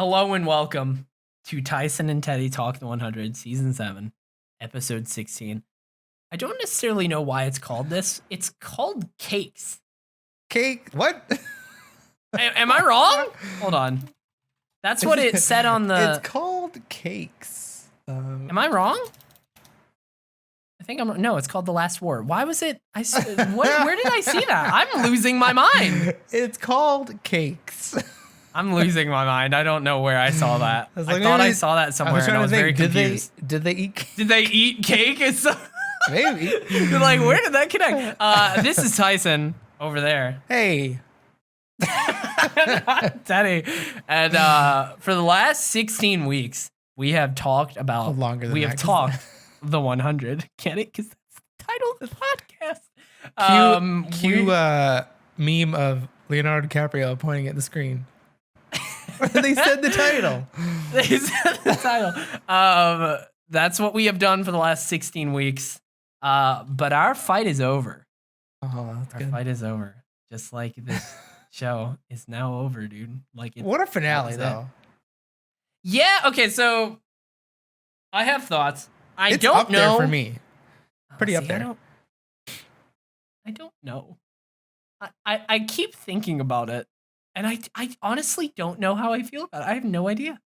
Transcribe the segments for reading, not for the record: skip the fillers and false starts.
Hello and welcome to Tyson and Teddy Talk the 100, Season 7, Episode 16. I don't necessarily know why it's called this. It's called Cakes. Cake? What? Am I wrong? Hold on. That's what it said on the... It's called Cakes. Am I wrong? I think I'm... No, it's called The Last War. Why was it... Where did I see that? I'm losing my mind. It's called Cakes. I'm losing my mind. I don't know where I saw that. I thought I saw that somewhere and I was very confused. Did they eat cake? Did they eat cake? It's Maybe. You're like, where did that connect? This is Tyson over there. Hey. Teddy. And for the last 16 weeks, we have talked about... Longer than we that, have talked the 100. Get it? Because that's the title of the podcast. Cue meme of Leonardo DiCaprio pointing at the screen. They said the title. They said the title. That's what we have done for the last 16 weeks. But our fight is over. Oh, that's Our good. fight is over. Just like this show is now over, dude. Like What a finale, though. Yeah. Okay. So I have thoughts. I It's don't up know. there for me. Pretty up there. I don't know. I keep thinking about it, and I honestly don't know how I feel about it. I have no idea,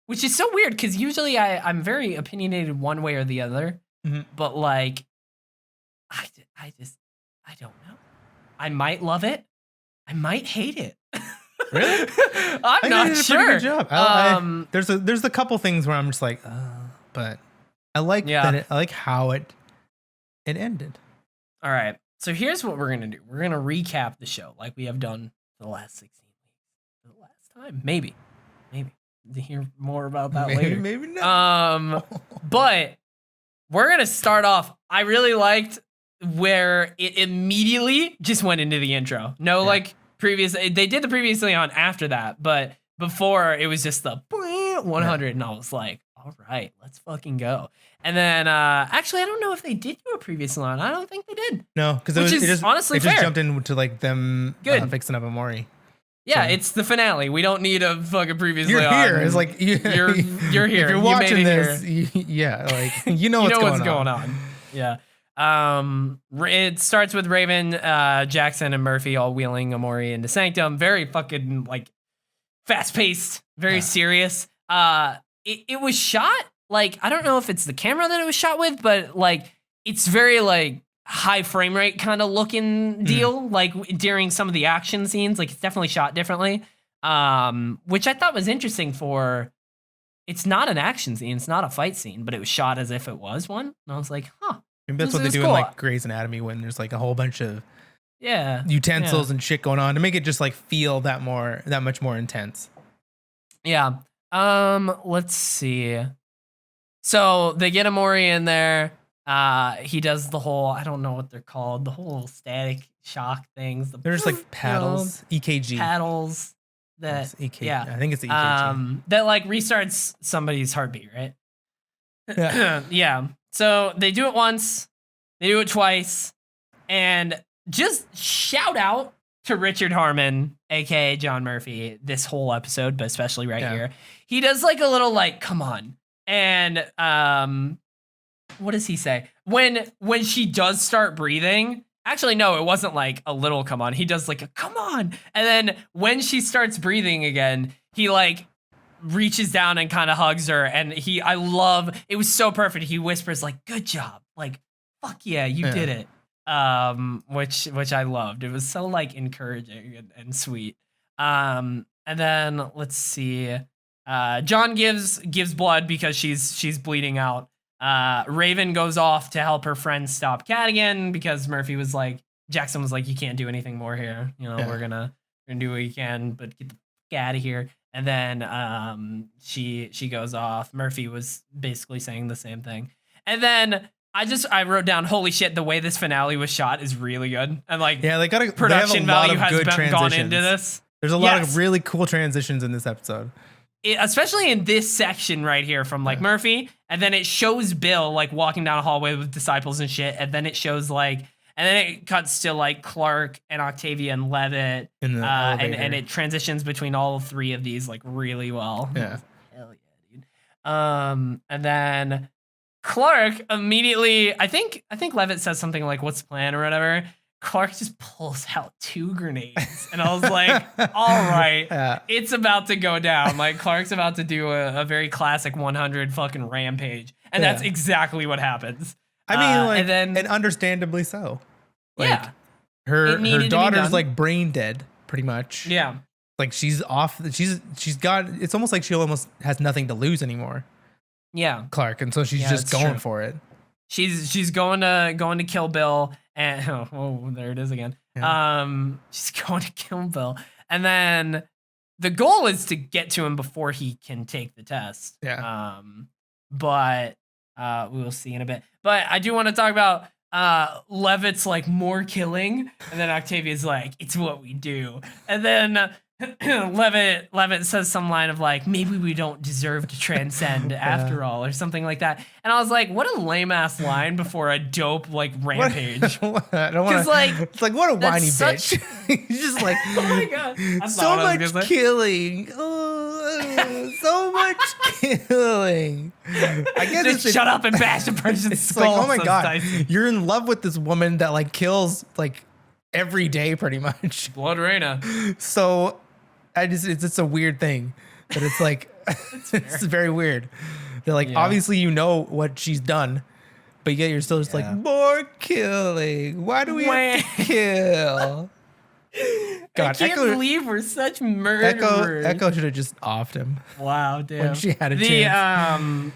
which is so weird because usually I'm very opinionated one way or the other, but like I don't know. I might love it. I might hate it. Really? I'm not did a sure. pretty good job. There's a couple things where I'm just like, but I like that. I like how it ended. All right. So here's what we're gonna do. We're gonna recap the show like we have done for the last 16 weeks. For the last time, maybe to hear more about that later. Maybe not. But we're gonna start off. I really liked where it immediately just went into the intro. No, like previous. They did the previously on after that, but before it was just the 100, and I was like, all right, let's fucking go. And then, actually, I don't know if they did do a previous line. I don't think they did. No, because it just honestly just jumped into like them fixing up Amori. Yeah, so it's the finale. We don't need a fucking previously. You're here. It's like you're here. If you're watching this, like you know what's going on. Yeah. It starts with Raven, Jackson, and Murphy all wheeling Amori into Sanctum. Very fucking like fast paced, very serious. It was shot like, I don't know if it's the camera that it was shot with, but like it's very like high frame rate kind of looking deal. Like during some of the action scenes, like it's definitely shot differently. Which I thought was interesting for. It's not an action scene, it's not a fight scene, but it was shot as if it was one. And I was like, huh. Maybe that's what they do in like Grey's Anatomy when there's like a whole bunch of utensils and shit going on to make it just like feel that much more intense. Yeah. Let's see. So they get Amori in there. He does the whole, I don't know what they're called, the whole static shock things. They're just like paddles, EKG. Paddles that, EKG. Yeah, I think it's the EKG. That like restarts somebody's heartbeat, right? Yeah. Yeah. So they do it once, they do it twice, and just shout out to Richard Harmon, aka John Murphy, this whole episode, but especially here. He does like a little like, come on. And what does he say? When she does start breathing, actually no, it wasn't like a little come on. He does like a come on. And then when she starts breathing again, he like reaches down and kind of hugs her, and I love it. Was so perfect. He whispers like, good job, like fuck yeah, you did it. Which I loved. It was so like encouraging and sweet. And then let's see. John gives blood because she's bleeding out. Raven goes off to help her friend stop Cadigan because Murphy was like, Jackson was like, you can't do anything more here. You know, we're gonna do what you can, but get the fuck out of here. And then she goes off. Murphy was basically saying the same thing. And then I wrote down, holy shit, the way this finale was shot is really good. And like, production value has gone into this. There's a lot of really cool transitions in this episode. Especially in this section right here from like Murphy, and then it shows Bill like walking down a hallway with disciples and shit, and then it shows like And then it cuts to like Clark and Octavia and Levitt, and it transitions between all three of these like really well. Yeah. Hell yeah, dude. And then Clark immediately, I think Levitt says something like, "What's the plan?" or whatever. Clark just pulls out 2 grenades, and I was like, "All right, it's about to go down." Like Clark's about to do a very classic 100 fucking rampage, and that's exactly what happens. I mean, and understandably so. Like, her daughter's like brain dead, pretty much. Yeah, like she's off. She's got. It's almost like she almost has nothing to lose anymore. Yeah, Clark, and so she's just going for it. She's going to kill Bill, and oh, there it is again. Yeah. She's going to kill Bill, and then the goal is to get to him before he can take the test. Yeah. But we will see in a bit. But I do want to talk about Levitt's like more killing, and then Octavia's like, "It's what we do," and then Levitt says some line of like, "Maybe we don't deserve to transcend after all," or something like that. And I was like, what a lame ass line before a dope like rampage. I don't want to. Like, it's like, what a whiny bitch. He's just like, oh my god, so much killing. So much killing. I guess just shut up and bash the person's skull. Like, oh my god, Tyson. You're in love with this woman that like kills like every day, pretty much. Blood Reina. So it's a weird thing, but it's like it's very weird. They're like, obviously you know what she's done, but yet you're still just like, more killing. Why do we have to kill? God, I can't believe we're such murderers. Echo should have just offed him. Wow, damn. When she had a chance.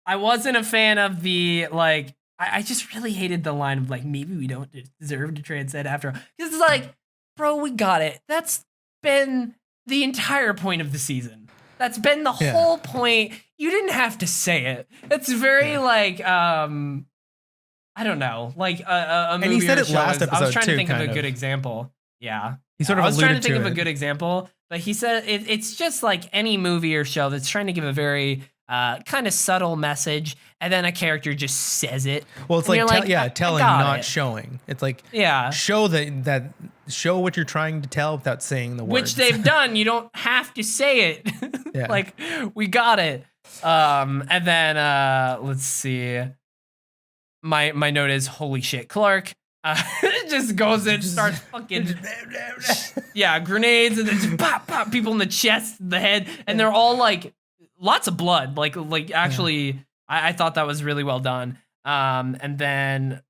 I wasn't a fan of the like. I just really hated the line of like, maybe we don't deserve to transcend after all. Because it's like, bro, we got it. That's been the entire point of the season. That's been the whole point. You didn't have to say it. It's very like, I don't know, like a movie. And he said it last episode. I was trying to think of a of good example. Yeah. He sort of I was trying to think to of a good example, but he said it's just like any movie or show that's trying to give a very kind of subtle message, and then a character just says it. Well, it's like, telling, not showing. It's like, show that show what you're trying to tell without saying the words. Which they've done. You don't have to say it. Like, we got it. And then let's see. My note is, holy shit, Clark. Just goes in, starts fucking grenades, and then just pop people in the chest, the head, and they're all like lots of blood. Like actually, I thought that was really well done. And then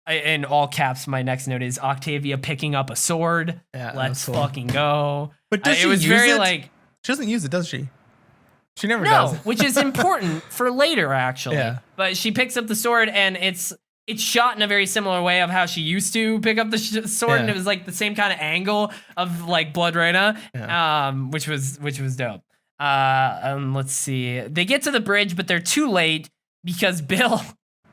in all caps, my next note is Octavia picking up a sword. Let's fucking go. But does she use it? Like, she doesn't use it, does she? She never does. Which is important for later, actually. Yeah. But she picks up the sword, and it's shot in a very similar way of how she used to pick up the sword, and it was like the same kind of angle of like Blood Reina, which was dope. Let's see. They get to the bridge, but they're too late because Bill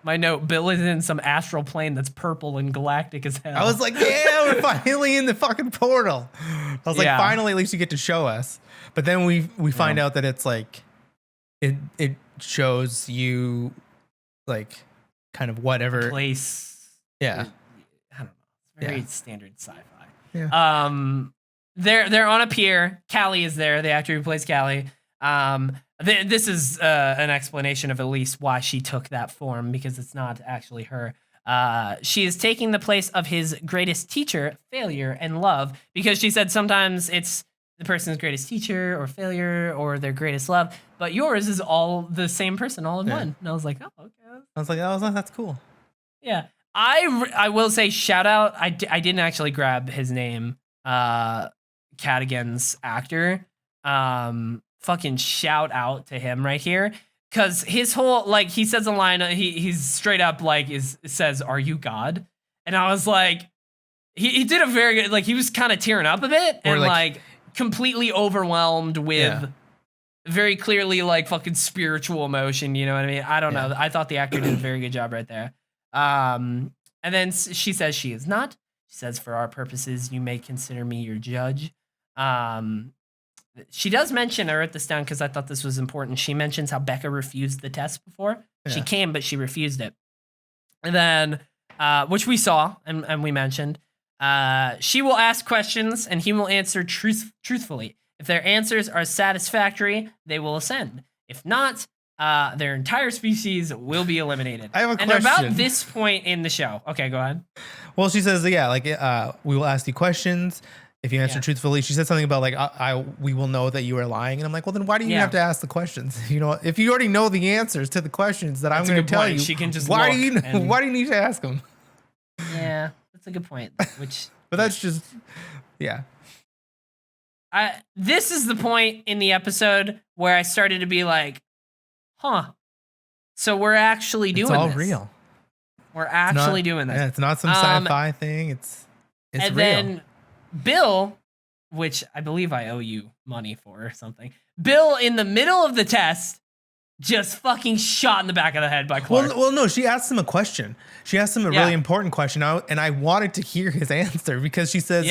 is in some astral plane that's purple and galactic as hell. I was like, yeah, we're finally in the fucking portal. I was like, finally, at least you get to show us. But then we find out that it's like, it shows you like kind of whatever place. Yeah. I don't know. It's very standard sci-fi. Yeah. They're on a pier. Callie is there, the actor who plays Callie. This is an explanation of at least why she took that form, because it's not actually her. She is taking the place of his greatest teacher, failure, and love, because she said sometimes it's the person's greatest teacher or failure or their greatest love, but yours is all the same person all in one. And I was like, oh, okay. I was like, that's cool. Yeah. I will say, shout out. I didn't actually grab his name. Cadigan's actor. Fucking shout out to him right here, because his whole, like, he says a line, he's straight up like says, "Are you God?" And I was like, he did a very good, like, he was kind of tearing up a bit, and like completely overwhelmed with very clearly like fucking spiritual emotion, you know what I mean? I don't know. I thought the actor did a very good job right there. And then she says she is not. She says, "For our purposes, you may consider me your judge." She does mention, I wrote this down because I thought this was important. She mentions how Becca refused the test before. She came, but she refused it. And then which we saw and we mentioned. She will ask questions and he will answer truthfully. If their answers are satisfactory, they will ascend. If not, their entire species will be eliminated. I have a question. And about this point in the show. Okay, go ahead. Well, she says, we will ask you questions. If you answer truthfully, she said something about we will know that you are lying. And I'm like, well, then why do you have to ask the questions? If you already know the answers to the questions that I'm going to tell you, she can just why do you need to ask them? Yeah, that's a good point. But that's just, yeah. This is the point in the episode where I started to be like, huh. So we're actually doing this. It's all real. We're actually doing this. Yeah, it's not some sci-fi thing. It's and real. Then Bill, which I believe I owe you money for or something. Bill, in the middle of the test, just fucking shot in the back of the head by Clark. Well, no, she asked him a question. She asked him a really important question, and I wanted to hear his answer because she says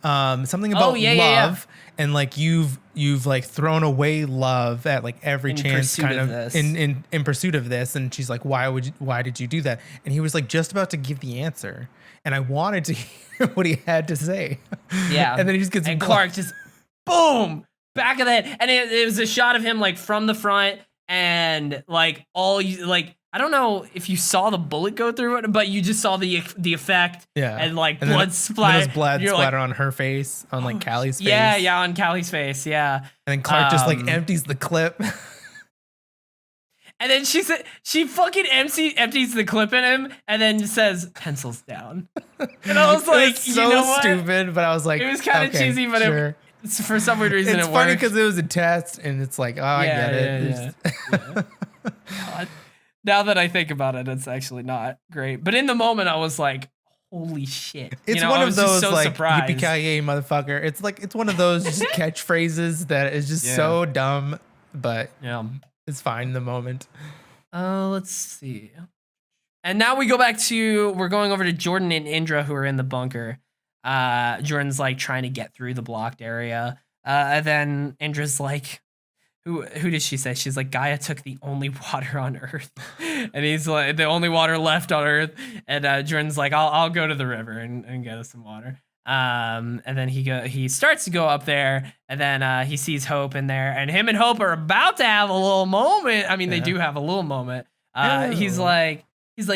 something about love and like you've like thrown away love at like every chance kind of in pursuit of this. And she's like, why did you do that? And he was like just about to give the answer. And I wanted to hear what he had to say. Yeah. And then he just gets Clark just boom, back of the head. And it was a shot of him like from the front and like I don't know if you saw the bullet go through it, but you just saw the effect. Yeah. And like blood splatter. There's blood splatter on her face, on like Callie's face. Yeah, on Callie's face. Yeah. And then Clark just like empties the clip. And then she fucking empties the clip in him and then says, pencils down. And I was like, so you know what? stupid, but I was like, it was kind of cheesy, but sure. For some weird reason it's it funny worked. because it was a test and it's like, I get it. Yeah. God. Now that I think about it, it's actually not great. But in the moment, I was like, holy shit. It's one of those like, surprised. yippee-ki-yay, motherfucker. It's one of those just catchphrases that is just so dumb, but it's fine in the moment. Let's see. And now we're going over to Jordan and Indra who are in the bunker. Jordan's like trying to get through the blocked area. And then Indra's like, who does she say? She's like, Gaia took the only water on Earth. And he's like, the only water left on Earth. And Jordan's like, I'll go to the river and get us some water. And then he starts to go up there, and then he sees Hope in there, and him and Hope are about to have a little moment. I mean, they do have a little moment. He's like,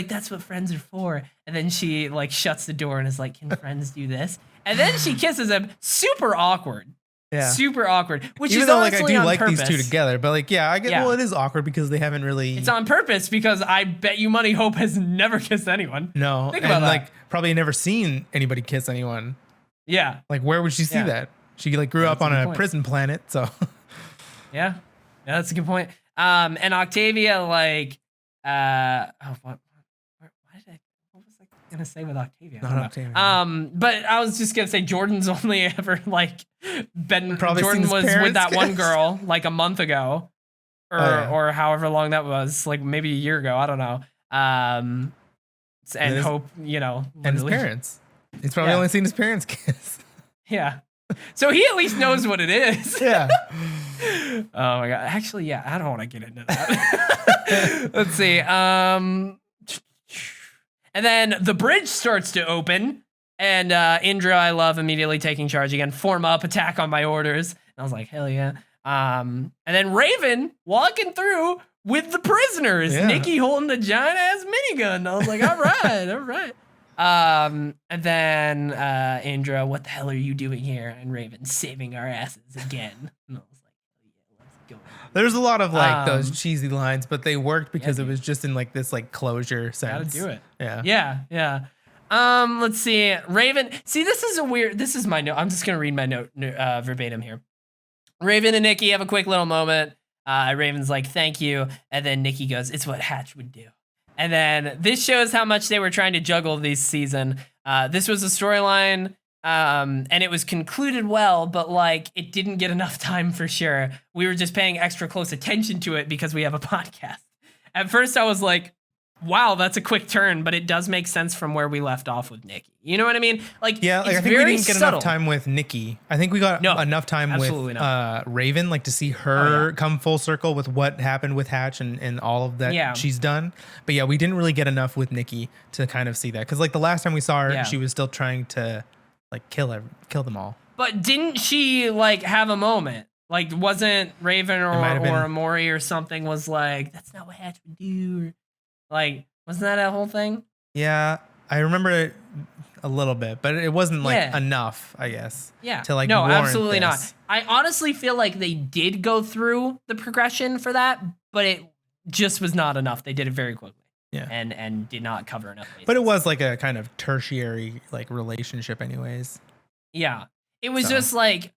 that's what friends are for. And then she like shuts the door and is like, can friends do this? And then she kisses him. Super awkward. Yeah. Super awkward. Which Even is though honestly like I do on like purpose. these two together, but like I get well, it is awkward because they haven't really. It's on purpose because I bet you money Hope has never kissed anyone. No, think about that. Like probably never seen anybody kiss anyone. Yeah. Like where would she see that? She like grew up on a prison planet, so. Yeah, that's a good point. And Octavia like what was I gonna say with Octavia? Not Octavia. But I was just gonna say Jordan's only ever like been. Probably Jordan was with that kiss. one girl like a month ago, or however long that was, like maybe a year ago. I don't know. And Hope, and his parents. He's probably only seen his parents kiss. Yeah. So he at least knows what it is. Yeah. Oh my god. Actually, yeah, I don't want to get into that. Let's see. And then the bridge starts to open, and Indra, I love, immediately taking charge again. Form up, attack on my orders. And I was like, hell yeah. And then Raven walking through with the prisoners. Yeah. Nikki holding the giant ass minigun. I was like, all right, all right. And then Indra, what the hell are you doing here? And Raven, saving our asses again. And I was like, yeah, let's go. There's a lot of like those cheesy lines, but they worked because it was just in like this like closure sense. Gotta do it. Yeah. Yeah. Let's see. Raven. See, this is my note. I'm just gonna read my note verbatim here. Raven and Nikki have a quick little moment. Raven's like, thank you. And then Nikki goes, it's what Hatch would do. And then this shows how much they were trying to juggle this season. This was a storyline, and it was concluded well, but like it didn't get enough time for sure. We were just paying extra close attention to it because we have a podcast. At first I was like, wow, that's a quick turn, but it does make sense from where we left off with Nikki. You know what I mean? Like, yeah, like it's I think we very didn't get subtle. enough time with Nikki. I think we got enough time with Raven, like to see her come full circle with what happened with Hatch and all of that she's done. But yeah, we didn't really get enough with Nikki to kind of see that. Because like the last time we saw her, she was still trying to like kill them all. But didn't she like have a moment? Like, wasn't Raven or Amori or something was like, that's not what Hatch would do? Like, wasn't that a whole thing? Yeah, I remember it a little bit, but it wasn't like enough, I guess. Yeah. To like no, warrant absolutely this. not. I honestly feel like they did go through the progression for that, but it just was not enough. They did it very quickly. Yeah. And did not cover enough bases. But it was like a kind of tertiary like relationship anyways. Yeah. It was just like,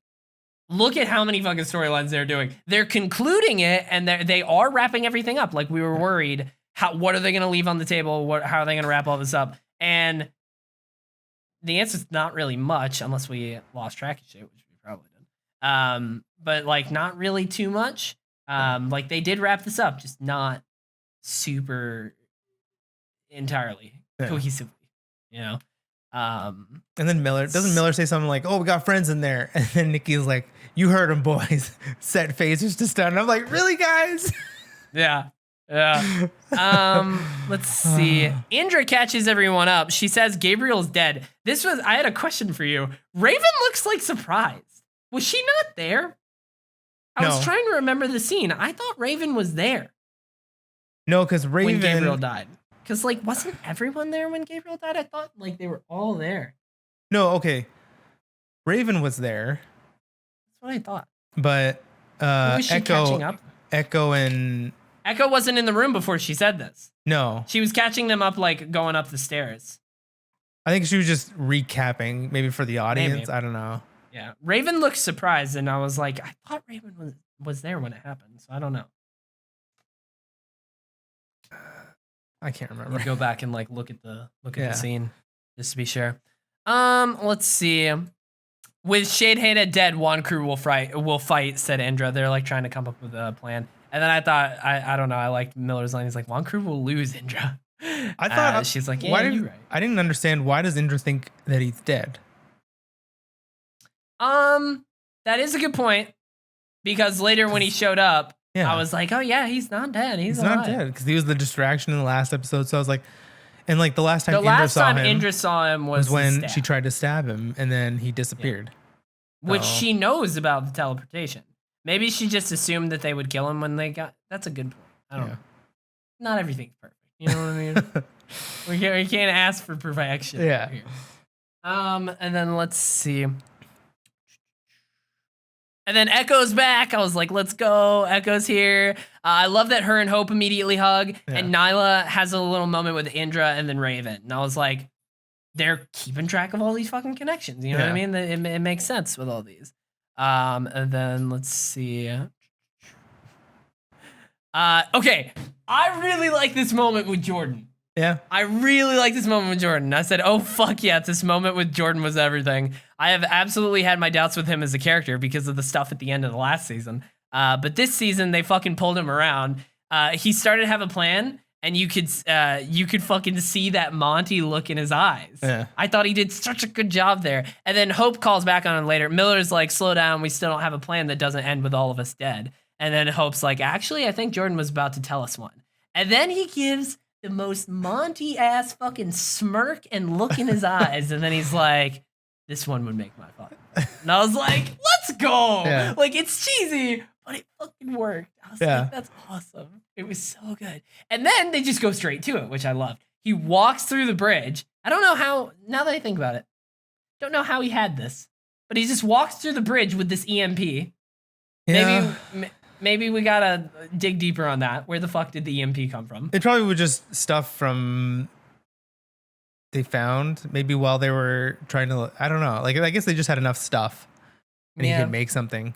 look at how many fucking storylines they're doing. They're concluding it, and they are wrapping everything up. Like, we were worried, what are they going to leave on the table? How are they going to wrap all this up? And the answer is not really much, unless we lost track of shit, which we probably did. But like, not really too much. Like, they did wrap this up, just not super entirely cohesively, you know? And then doesn't Miller say something like, "Oh, we got friends in there," and then Nikki's like, "You heard him, boys." Set phasers to stun. I'm like, really, guys? Yeah. Let's see. Indra catches everyone up. She says Gabriel's dead. I had a question for you. Raven looks like surprised. Was she not there? I was trying to remember the scene. I thought Raven was there. No, because when Gabriel died. Because, like, wasn't everyone there when Gabriel died? I thought, like, they were all there. No, okay. Raven was there. That's what I thought. But was she catching up? Echo wasn't in the room before she said this. No. She was catching them up, like, going up the stairs. I think she was just recapping, maybe for the audience. Maybe. I don't know. Yeah. Raven looked surprised, and I was like, I thought Raven was there when it happened, so I don't know. I can't remember. Go back and like look at the scene just to be sure. Let's see. With Shade Hada dead, one crew will fight, said Indra. They're like trying to come up with a plan. And then I thought, I don't know, I liked Miller's line. He's like, one crew will lose, Indra. I thought she's like, yeah, you're right. I didn't understand, why does Indra think that he's dead? That is a good point. Because later when he showed up, I was like, oh yeah, he's not dead. He's alive. Not dead because he was the distraction in the last episode. So I was like, and like the last time Indra saw him was when she tried to stab him, and then he disappeared. Yeah. Which she knows about the teleportation. Maybe she just assumed that they would kill him when they got. That's a good point. I don't know. Not everything's perfect. You know what I mean? we can't ask for perfection. Yeah. Here. And then let's see. And then Echo's back. I was like, let's go. Echo's here. I love that her and Hope immediately hug. Yeah. And Nyla has a little moment with Indra and then Raven. And I was like, they're keeping track of all these fucking connections. You know what I mean? It makes sense with all these. And then let's see. Okay. I really like this moment with Jordan. Yeah. I really like this moment with Jordan. I said, oh, fuck yeah, this moment with Jordan was everything. I have absolutely had my doubts with him as a character because of the stuff at the end of the last season. But this season, they fucking pulled him around. He started to have a plan, and you could fucking see that Monty look in his eyes. Yeah. I thought he did such a good job there. And then Hope calls back on it later. Miller's like, slow down, we still don't have a plan that doesn't end with all of us dead. And then Hope's like, actually, I think Jordan was about to tell us one. And then he gives the most Monty-ass fucking smirk and look in his eyes. And then he's like, this one would make my fun. And I was like, let's go. Yeah. Like, it's cheesy, but it fucking worked. I was like, that's awesome. It was so good. And then they just go straight to it, which I loved. He walks through the bridge. I don't know how, now that I think about it, don't know how he had this, but he just walks through the bridge with this EMP. Yeah. Maybe we gotta dig deeper on that. Where the fuck did the EMP come from? It probably was just stuff from they found maybe while they were trying to. I don't know. Like I guess they just had enough stuff, and he could make something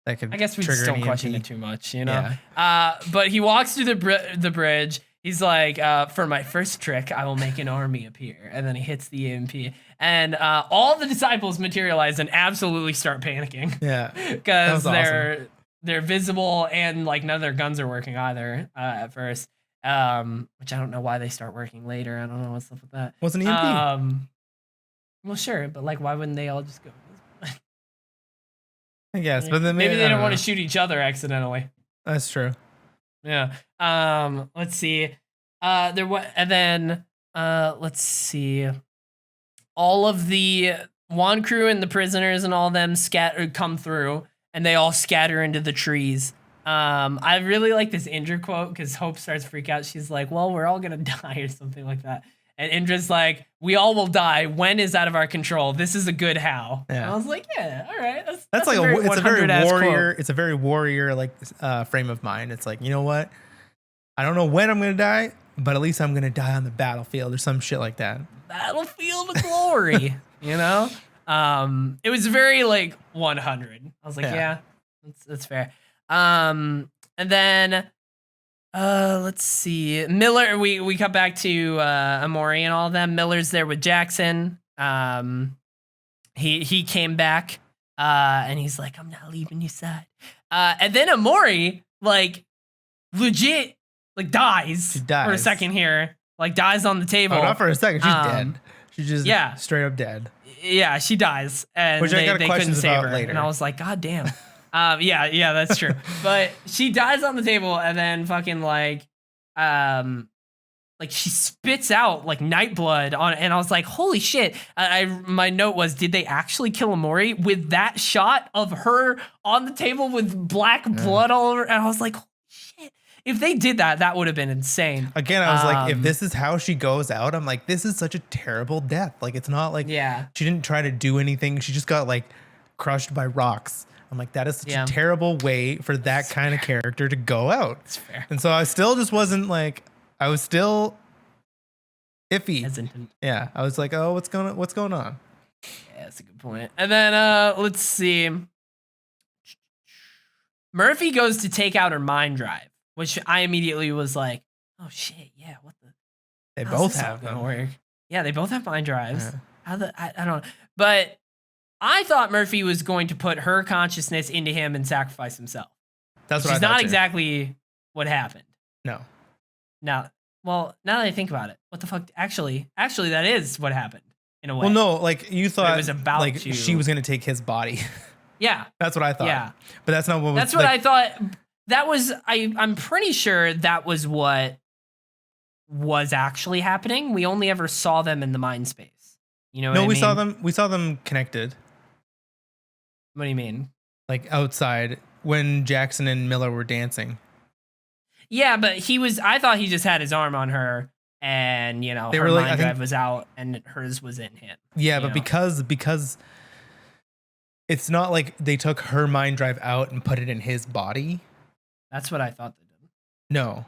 that could. I guess we just don't question it too much, you know. Yeah. But he walks through the bridge. He's like, for my first trick, I will make an army appear, and then he hits the EMP, and all the disciples materialize and absolutely start panicking. Yeah, because they're visible and like none of their guns are working either at first. Which I don't know why they start working later. I don't know what's up with that. What's an EMP? Well, sure, but like, why wouldn't they all just go? I guess, but then maybe they don't want to shoot each other accidentally. That's true. Yeah. Let's see. Let's see. All of the Juan crew and the prisoners and all of them come through, and they all scatter into the trees. I really like this Indra quote because Hope starts to freak out. She's like, "Well, we're all gonna die," or something like that. And Indra's like, "We all will die. When is out of our control. This is a good how." Yeah. And I was like, "Yeah, all right." That's like it's a very warrior. Quote. It's a very warrior like frame of mind. It's like, you know what? I don't know when I'm gonna die, but at least I'm gonna die on the battlefield or some shit like that. Battlefield of glory, you know. It was very like 100. I was like, yeah that's fair. And then let's see. Miller, we cut back to Amori and all of them. Miller's there with Jackson. He came back and he's like, "I'm not leaving your side." And then Amori like legit like dies for a second here. Like dies on the table. Oh, not for a second. She's dead. She's just straight up dead. Yeah, she dies. And which I got questions couldn't save about her. later. And I was like, God damn. Yeah, that's true. But she dies on the table and then fucking like she spits out like night blood on, and I was like, holy shit. My note was, did they actually kill Amori with that shot of her on the table with black blood all over? And I was like, holy shit. If they did that, that would have been insane. Again, I was like, if this is how she goes out, I'm like, this is such a terrible death. Like, it's not like she didn't try to do anything. She just got like crushed by rocks. I'm like, that is such a terrible way for that kind of character to go out. That's fair. And so I still just wasn't like, I was still iffy. Hesitant. Yeah. I was like, oh, what's going on? Yeah, that's a good point. And then let's see. Murphy goes to take out her mind drive, which I immediately was like, oh shit, yeah, what the? They both have them. Work? Yeah, they both have mind drives. Yeah. I don't know. But I thought Murphy was going to put her consciousness into him and sacrifice himself. That's what I thought. Which is not exactly what happened. No. Now that I think about it, what the fuck? Actually, that is what happened in a way. Well, no, like you thought it was about like she was going to take his body. Yeah. That's what I thought. Yeah. But that's not what was. That's what I thought. That was, I'm pretty sure that was what was actually happening. We only ever saw them in the mind space. You know what I mean? We saw them connected. What do you mean? Like outside when Jackson and Miller were dancing. Yeah, but I thought he just had his arm on her and, you know, her mind drive was out and hers was in him. Yeah, but because it's not like they took her mind drive out and put it in his body. That's what I thought they did. No,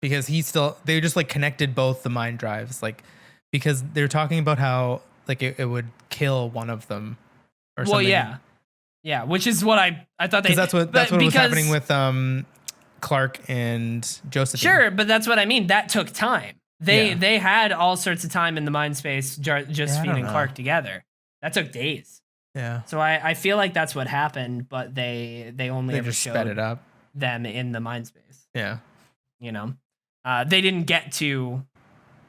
because they just like connected both the mind drives, like because they're talking about how like it would kill one of them or something. Well, yeah, which is what I thought they. That's what was happening with Clark and Josephine. Sure, but that's what I mean. That took time. They had all sorts of time in the mind space, Josephine and Clark together. That took days. Yeah. So I feel like that's what happened, but they only ever just showed sped it up. Them in the mind space. Yeah. You know, they didn't get to.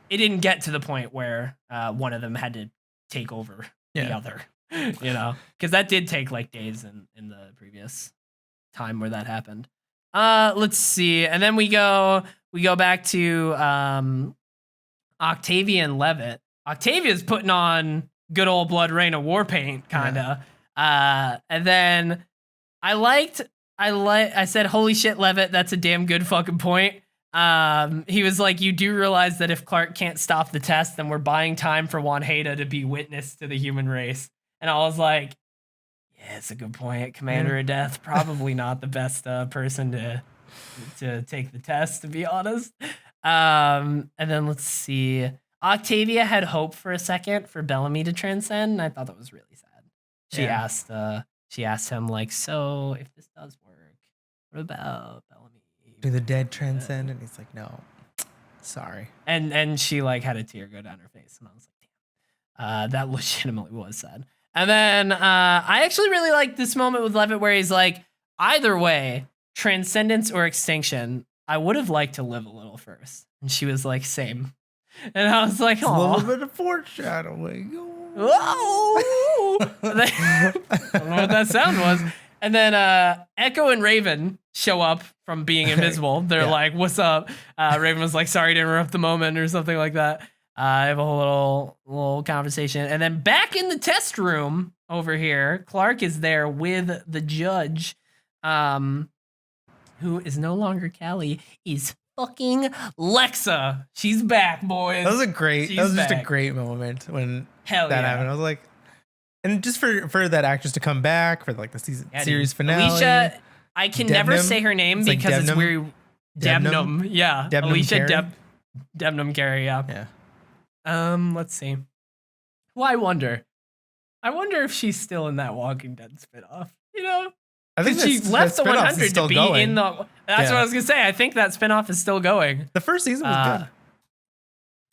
It didn't get to the point where one of them had to take over the other. You know, because that did take like days in the previous time where that happened. Let's see, and then we go back to Octavia and Levitt. Octavia's putting on good old Blood Rain of War paint, kinda. And then I said, holy shit, Levitt, that's a damn good fucking point. He was like, you do realize that if Clark can't stop the test, then we're buying time for Juan Haida to be witness to the human race. And I was like, yeah, it's a good point. Commander of Death, probably not the best person to take the test, to be honest. And then let's see. Octavia had hope for a second for Bellamy to transcend, and I thought that was really sad. She asked him, like, so if this does work, what about Bellamy? Do the dead transcend? And he's like, no, sorry. And she like had a tear go down her face, and I was like, damn, that legitimately was sad. And then I actually really like this moment with Levitt where he's like, either way, transcendence or extinction, I would have liked to live a little first. And she was like, same. And I was like, A oh. little bit of foreshadowing. Whoa! I don't know what that sound was. And then Echo and Raven show up from being invisible. They're like, what's up? Raven was like, sorry to interrupt the moment or something like that. I have a whole little conversation. And then back in the test room over here, Clark is there with the judge, who is no longer Callie. He's fucking Lexa. She's back, boys. That was just a great moment when Hell that yeah. happened. I was like, and just for that actress to come back for like the series finale. Alicia, I can never say her name because it's weird. Debnum. Yeah. Debnum Alicia Debnum Carey, yeah. Let's see. Well, I wonder if she's still in that Walking Dead spinoff. You know? I think she left the 100 to be going. in the. That's what I was gonna say. I think that spinoff is still going. The first season was good.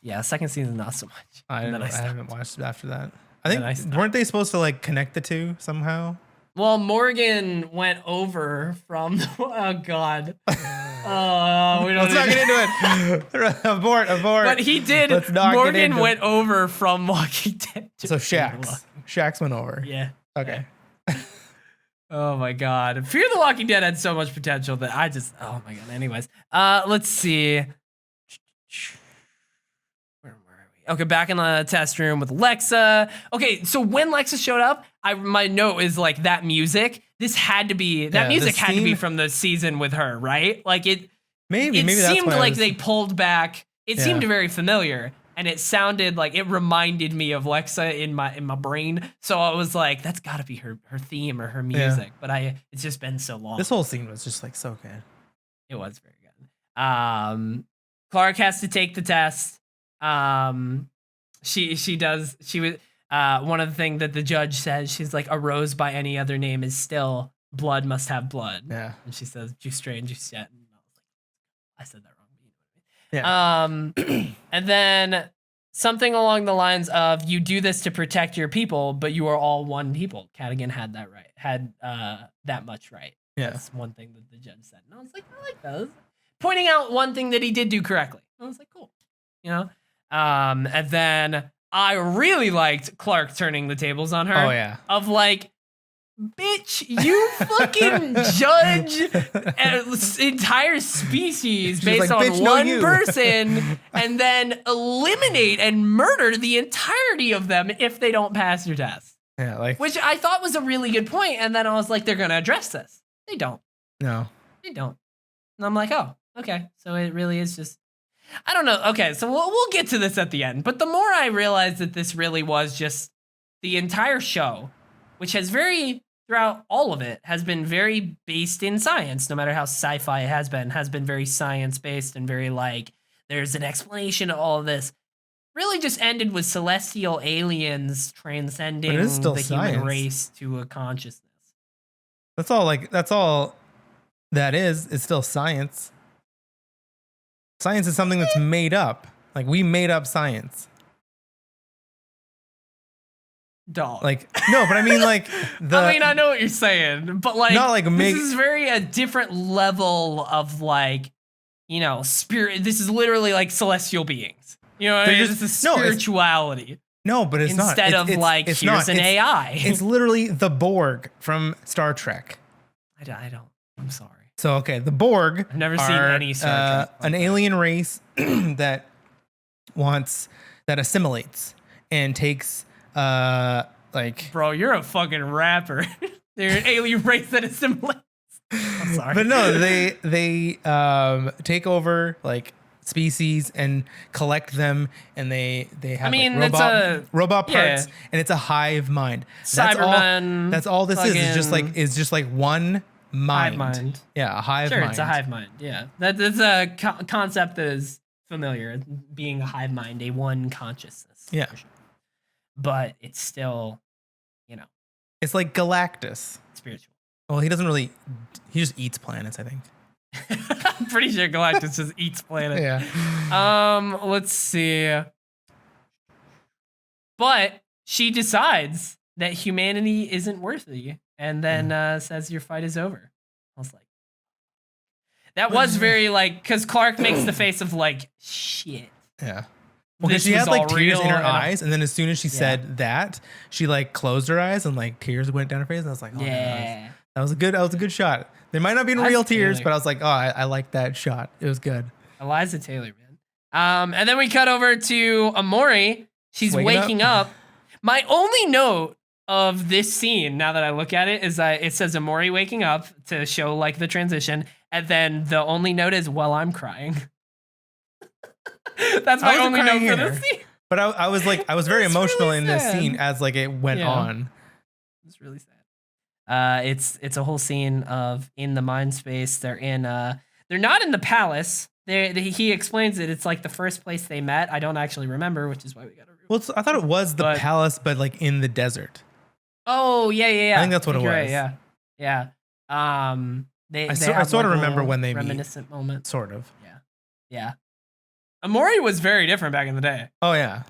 Yeah, second season not so much. I haven't watched it after that. I think weren't they supposed to like connect the two somehow? Well, Morgan went over from. Oh God. We don't. Let's not get into it. Abort. But he did. Morgan went over from Walking Dead. So Shax went over. Yeah. Okay. Oh my God. Fear the Walking Dead had so much potential that I just, oh my God. Anyways, let's see. Where were we? Okay, back in the test room with Lexa. Okay, so when Lexa showed up, my note is like that music. This had to be, that music had to be from the season with her, right? Like it maybe seemed like they pulled back. It seemed very familiar. And it sounded like it reminded me of Lexa in my brain. So I was like, that's got to be her theme or her music. But it's just been so long. This whole scene was just like so good. It was very good. Clark has to take the test. She does. She was one of the things that the judge says. She's like, a rose by any other name is still blood must have blood. Yeah. And she says, juice straight, juice yet. And I said that wrong. Yeah. And then something along the lines of, you do this to protect your people, but you are all one people. Cadigan had that right. Had that much right. Yeah. That's one thing that the judge said. And I was like, I like those. Pointing out one thing that he did do correctly. I was like, cool. You know? And then I really liked Clark turning the tables on her. Oh, yeah. Of like, bitch, you fucking judge an entire species based on one person and then eliminate and murder the entirety of them if they don't pass your test. Yeah, like, which I thought was a really good point. And then I was like, they're going to address this. They don't. No. They don't. And I'm like, oh, okay. So it really is just, I don't know. Okay, so we'll get to this at the end. But the more I realized that this really was just the entire show, which has throughout all of it, has been very based in science, no matter how sci-fi it has been very science-based and very like, there's an explanation of all of this. Really just ended with celestial aliens transcending the human race to a consciousness. That's all that is. It's still science. Science is something that's made up. Like, we made up science. Dog. Like, no, but I mean, like, I know what you're saying, but like, not like this is a different level of like, you know, spirit. This is literally like celestial beings. You know what I mean? This is spirituality. No, but it's not. Instead of like, here's an AI. It's literally the Borg from Star Trek. I don't. I'm sorry. So, okay, the Borg I've never seen any Star Trek. An alien race that assimilates and takes, like... Bro, you're a fucking rapper. They're an alien race that assimilates. I'm sorry. But no, they take over, like, species and collect them, and they have robot parts, and it's a hive mind. Cybermen. That's all this is. It's just like one mind. Hive mind. Yeah, a hive mind. Sure, it's a hive mind. Yeah, that's a concept that is familiar. Being a hive mind, a one consciousness. Yeah, but it's still, you know, it's like Galactus. Spiritual. Well, he doesn't really. He just eats planets, I think. I'm pretty sure Galactus just eats planets. Yeah. Let's see. But she decides that humanity isn't worthy, and then says your fight is over. I was like, That was very like, because Clark makes the face of like, shit. Yeah. Well, because she had like tears in her eyes, and then as soon as she said that, she like closed her eyes and like tears went down her face, and I was like, oh, that was a good shot. They might not be real tears, but I was like, oh, I like that shot. It was good. Eliza Taylor, man. And then we cut over to Amori. She's waking up. My only note of this scene, now that I look at it, is that it says Amori waking up to show like the transition, and then the only note is, well, I'm crying. That's my only note for this scene. But I was like, I was very emotional really in this scene as like it went on. It's really sad. It's a whole scene of in the mind space. They're in they're not in the palace. He explains it. It's like the first place they met. I don't actually remember, which is why we got to. Well, I thought it was the palace, but like in the desert. Oh yeah. I think that's what it was. Right, yeah. I sort of remember when they reminiscent moment. Sort of. Yeah. Amori was very different back in the day. Oh yeah.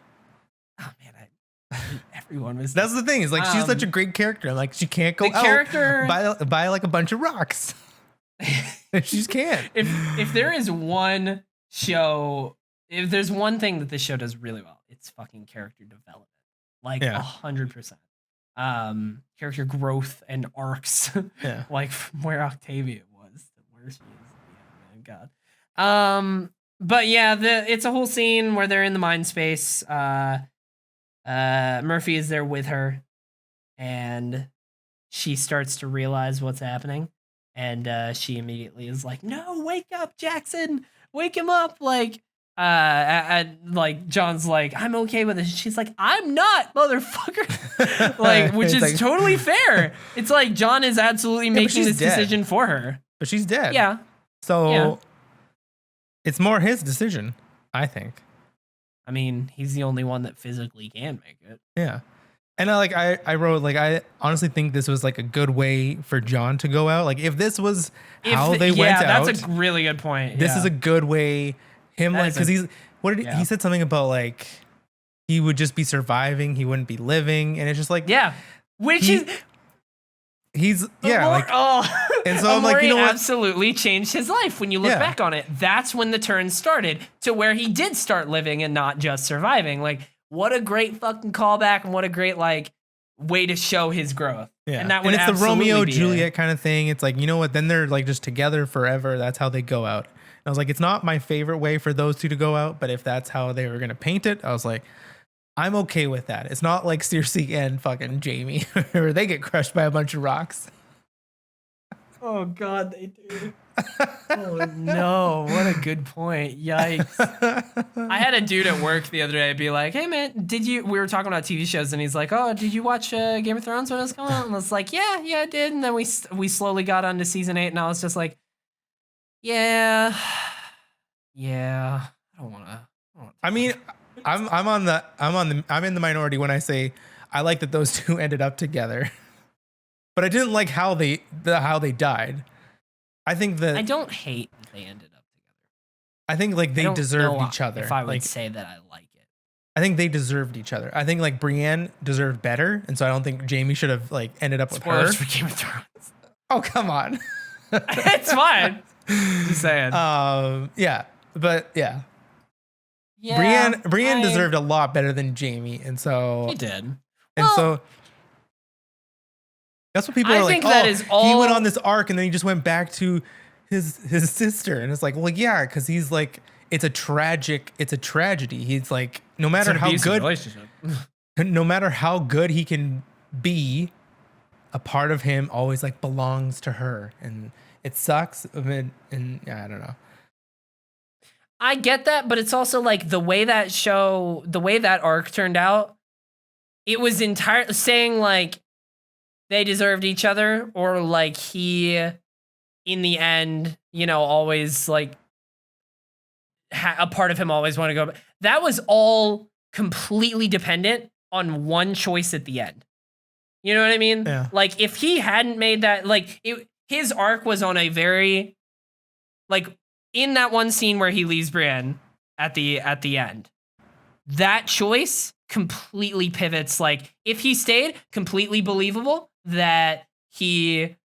Oh man, everyone was. That's the thing. Is like she's such a great character. Like she can't go out buy like a bunch of rocks. She just can't. If there is one show, if there's one thing that this show does really well, it's fucking character development. Like 100%. Character growth and arcs. Yeah. Like from where Octavia was to where she is. Yeah, man, God. But yeah, it's a whole scene where they're in the mind space. Murphy is there with her, and she starts to realize what's happening, and she immediately is like, "No, wake up, Jackson! Wake him up!" Like, like John's like, "I'm okay with it." She's like, "I'm not, motherfucker!" Like, which is like, totally fair. It's like John is absolutely making this decision for her, but she's dead. Yeah. So. Yeah. It's more his decision, I think. I mean, he's the only one that physically can make it. Yeah. And I wrote, like, I honestly think this was like a good way for John to go out. Like, if this was how they went out. Yeah, that's a really good point. This is a good way. Because he said something about like, he would just be surviving. He wouldn't be living. And it's just like. Yeah. He's and so I'm like, you know what? Absolutely changed his life when you look back on it. That's when the turn started to where he did start living and not just surviving. Like, what a great fucking callback, and what a great like way to show his growth. Yeah, and it's the Romeo Juliet kind of thing. It's like, you know what? Then they're like just together forever. That's how they go out. And I was like, it's not my favorite way for those two to go out, but if that's how they were gonna paint it, I was like, I'm okay with that. It's not like Circe and fucking Jamie where they get crushed by a bunch of rocks. Oh God, they do. Oh no, what a good point. Yikes. I had a dude at work the other day be like, "Hey man, we were talking about TV shows," and he's like, "Oh, did you watch Game of Thrones when it was coming out?" And I was like, yeah, I did. And then we slowly got onto season 8, and I was just like, yeah, I don't want to. I mean, I'm in the minority when I say I like that those two ended up together, but I didn't like how they died. I think that I don't hate that they ended up together. I think like they deserved each other. If I would say that I like it, I think they deserved each other. I think like Brienne deserved better, and so I don't think Jamie should have like ended up with her. Spoilers for Game of Thrones. Oh come on, it's fine. Just saying. Yeah, but yeah. Yeah, Brienne deserved a lot better than Jamie, and so he did. And so that's what people are like. That is all... He went on this arc, and then he just went back to his sister, and it's like, well, yeah, because he's like, it's a tragedy. He's like, no matter how good he can be, a part of him always like belongs to her, and it sucks. And yeah, I don't know. I get that, but it's also like the way that arc turned out, it was entirely saying like they deserved each other, or like he, in the end, you know, always like a part of him always wanted to go. That was all completely dependent on one choice at the end. You know what I mean? Yeah. Like if he hadn't made that, like his arc was on a very, like, in that one scene where he leaves Brienne at the end, that choice completely pivots. Like if he stayed, completely believable that he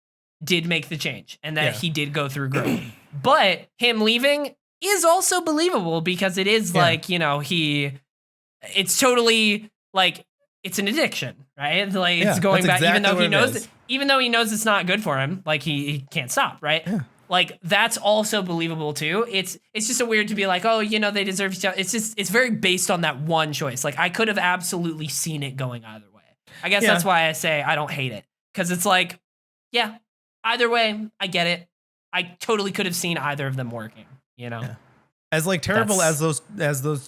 did make the change and that he did go through growth. But him leaving is also believable because it is like, you know, it's totally like it's an addiction, right? Like it's going back, even though he knows it's not good for him, like he can't stop, right? Yeah. Like that's also believable too. It's just a weird to be like, oh, you know, they deserve each other. It's very based on that one choice. Like I could have absolutely seen it going either way. I guess that's why I say I don't hate it, because it's like, yeah, either way, I get it. I totally could have seen either of them working. You know, as like terrible as those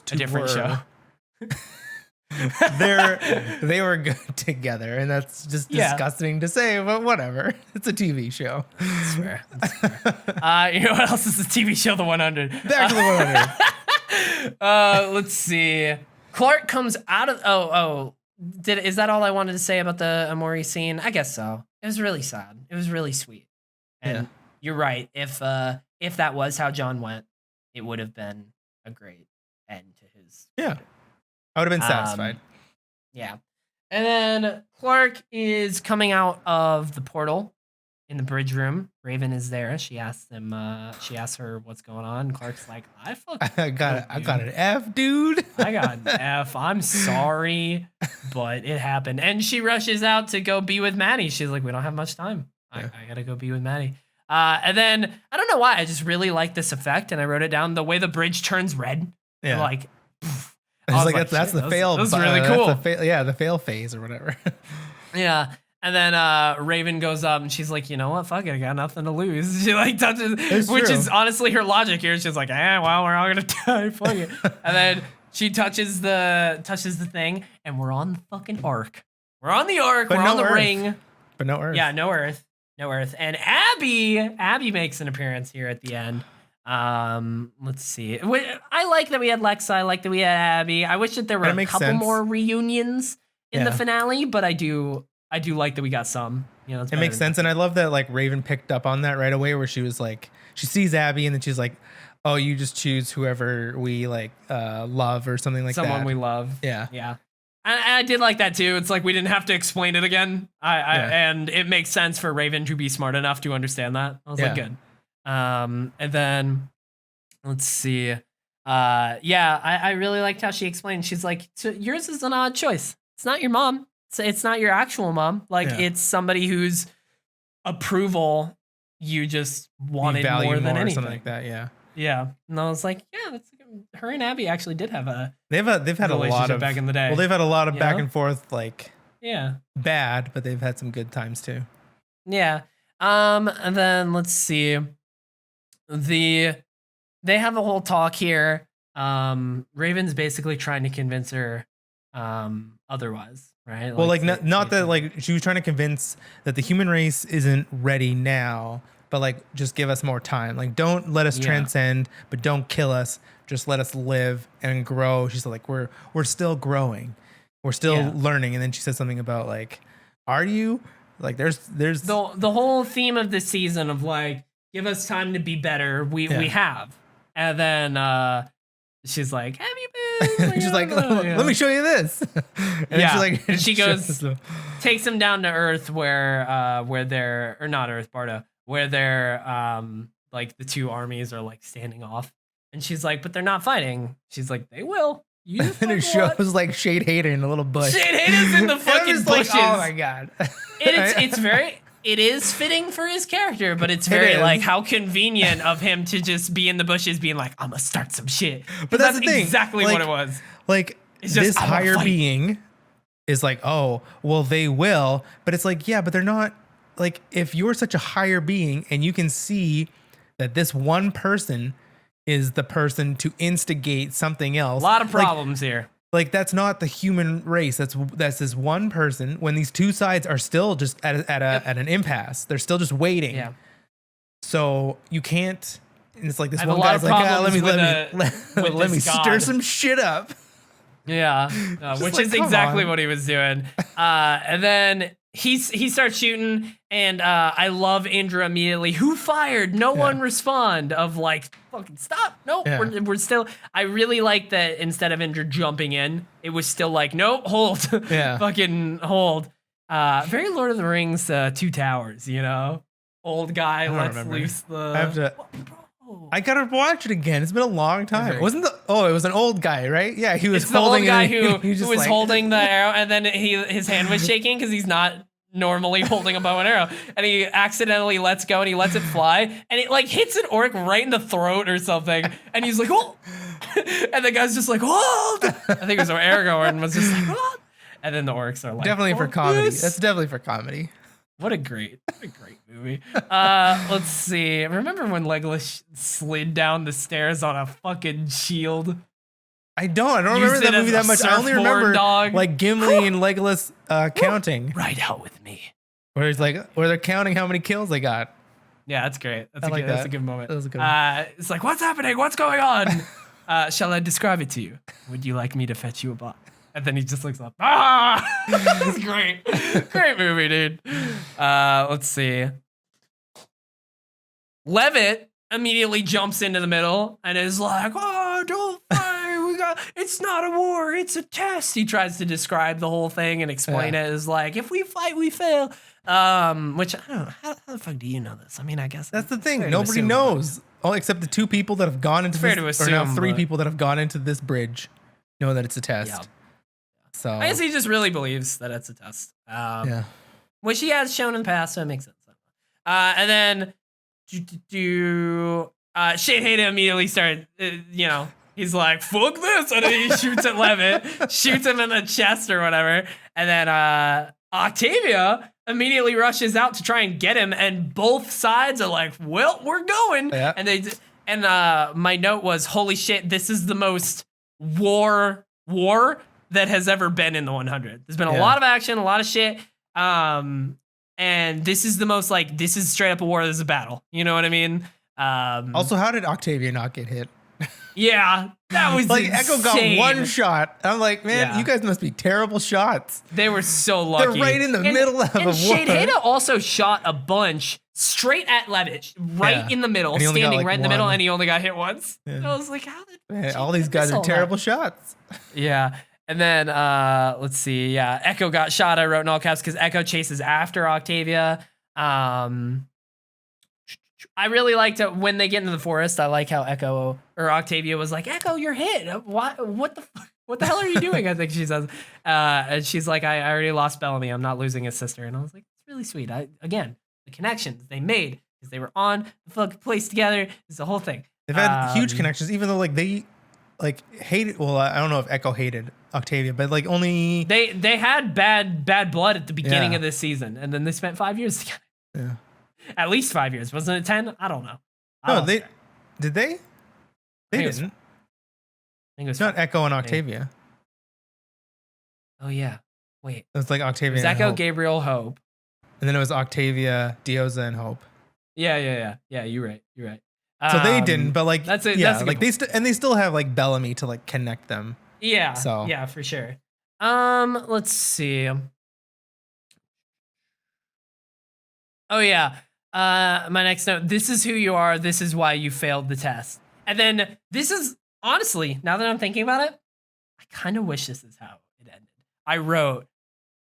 two a different show. They were good together, and that's just disgusting to say, but whatever. It's a TV show. That's fair. You know what else is a TV show? The 100. Back to the 100. Let's see. Clark comes out of. Is that all I wanted to say about the Amori scene? I guess so. It was really sad. It was really sweet. And you're right. If that was how John went, it would have been a great end to his. Yeah. I would have been satisfied. Yeah. And then Clark is coming out of the portal in the bridge room. Raven is there. She asks her what's going on. Clark's like, I got an F, dude. I got an F. I'm sorry, but it happened. And she rushes out to go be with Maddie. She's like, we don't have much time. I gotta go be with Maddie. And then I don't know why, I just really like this effect, and I wrote it down. The way the bridge turns red. Yeah. Like, I was like, that's the fail. That's really cool. The fail phase or whatever. Yeah. And then Raven goes up and she's like, you know what? Fuck it. I got nothing to lose. She like touches, which is honestly her logic here. She's like, well, we're all going to die. Fuck it. And then she touches the thing, and we're on the fucking arc. We're on the arc. We're on the ring. But no Earth. Yeah, no Earth. No Earth. And Abby makes an appearance here at the end. Let's see. I like that we had Lexa. I like that we had Abby. I wish that there were a couple more reunions in the finale, but I do like that we got some. You know, it makes sense, and I love that like Raven picked up on that right away, where she was like, she sees Abby, and then she's like, "Oh, you just choose whoever we like love or something like that." Someone we love. Yeah, yeah. I did like that too. It's like we didn't have to explain it again. And it makes sense for Raven to be smart enough to understand that. I was like, good. And then let's see. I really liked how she explained. She's like, so yours is an odd choice. It's not your mom. It's not your actual mom. Like it's somebody whose approval you just wanted more than anything. Something like that. Yeah. Yeah. And I was like, that's her and Abby actually did have they've had a lot of back in the day. Well, they've had a lot of back and forth, like bad, but they've had some good times too. Yeah. And then let's see. They have a whole talk here. Raven's basically trying to convince her otherwise, right? Well, like not that like she was trying to convince that the human race isn't ready now, but like just give us more time. Like don't let us transcend, but don't kill us. Just let us live and grow. She's like, we're still growing. We're still learning. And then she says something about like, are you? Like there's the whole theme of the season of like, give us time to be better. We have. And then she's like, have you been? Like, she's like, let me show you this. And she's like, and she goes, takes him down to Earth where they're, or not Earth, Barda, where they're like the two armies are like standing off. And she's like, but they're not fighting. She's like, they will. And it shows like Shade Hater in a little bush. Shade Hater's in the fucking bushes. Like, oh my god. It is fitting for his character, but it's very like how convenient of him to just be in the bushes being like, I'm gonna start some shit. But that's exactly what it was. Like this higher being is like, oh, well, they will. But it's like, yeah, but they're not. Like if you're such a higher being and you can see that this one person is the person to instigate something else. A lot of problems here. Like that's not the human race. That's this one person. When these two sides are still just at an impasse, they're still just waiting. Yeah. So you can't. And it's like this one guy's like, let me stir some shit up. Yeah, which is exactly what he was doing. And then he starts shooting, and I love Indra immediately. Who fired? No one respond. Of like, fucking stop. No, we're still. I really like that instead of Indra jumping in, it was still like, no, hold. Fucking hold. Very Lord of the Rings, Two Towers. You know, old guy lets loose the. I gotta watch it again. It's been a long time. It wasn't it was an old guy, right? Yeah, he was it's holding the old guy who was like, holding the arrow, and then his hand was shaking because he's not normally holding a bow and arrow, and he accidentally lets go and he lets it fly, and it like hits an orc right in the throat or something, and he's like, oh, and the guy's just like, oh, I think it was Aragorn was just like, oh, and then the orcs are like, definitely for comedy. That's definitely for comedy. What a great movie. Let's see. Remember when Legolas slid down the stairs on a fucking shield? I don't remember that movie that much. I only remember like Gimli and Legolas counting. Ride out with me. Where they're counting how many kills they got. Yeah, that's great. That's a good moment. That was a good one. It's like, what's happening? What's going on? Shall I describe it to you? Would you like me to fetch you a box? And then he just looks up. Ah! It's great. Great movie, dude. Let's see. Levitt immediately jumps into the middle and is like, oh, don't fight. It's not a war. It's a test. He tries to describe the whole thing and explain it as like, if we fight, we fail. Which, I don't know. How the fuck do you know this? I mean, I guess. That's the thing. Nobody knows. Oh, except the two people that have gone into this. Or now three people that have gone into this bridge know that it's a test. Yeah. So I guess he just really believes that it's a test. Which he has shown in the past, so it makes sense. And then Shane Hayden immediately started, he's like, fuck this. And then he shoots at Levitt, shoots him in the chest or whatever. And then Octavia immediately rushes out to try and get him. And both sides are like, well, we're going. Yeah. And my note was, holy shit, this is the most war that has ever been in the 100. There's been a lot of action, a lot of shit. And this is the most like, this is straight up a war. This is a battle. You know what I mean? Also, how did Octavia not get hit? Yeah, that was like insane. Echo got one shot. I'm like, man, you guys must be terrible shots. They were so lucky. They're right in the middle of a war. Shane Hayden also shot a bunch straight at Levitt, right in the middle, standing right in the middle, and he only got hit once. I was like, how did all these guys are terrible shots? Yeah. And then, let's see. Yeah, Echo got shot. I wrote in all caps because Echo chases after Octavia. I really liked it when they get into the forest. I like how Echo or Octavia was like, Echo, you're hit. What the hell are you doing? I think she says. And she's like, I already lost Bellamy. I'm not losing his sister. And I was like, it's really sweet. Again, the connections they made because they were on the fucking place together. It's the whole thing. They've had huge connections, even though like they hated. Well, I don't know if Echo hated Octavia, but like only they had bad blood at the beginning of this season, and then they spent 5 years together. Yeah, at least 5 years. Wasn't it 10? I don't know. No, they did they? They didn't. I think it was not Echo and Octavia. Oh yeah. Wait. It was like Octavia. It was Echo, Gabriel, Hope, and then it was Octavia, Dioza, and Hope. Yeah. You're right. So they didn't, but like that's it. Yeah, that's like they still have like Bellamy to like connect them. Yeah. So yeah, for sure. Let's see. Oh yeah. My next note. This is who you are. This is why you failed the test. And then this is honestly, now that I'm thinking about it, I kind of wish this is how it ended. I wrote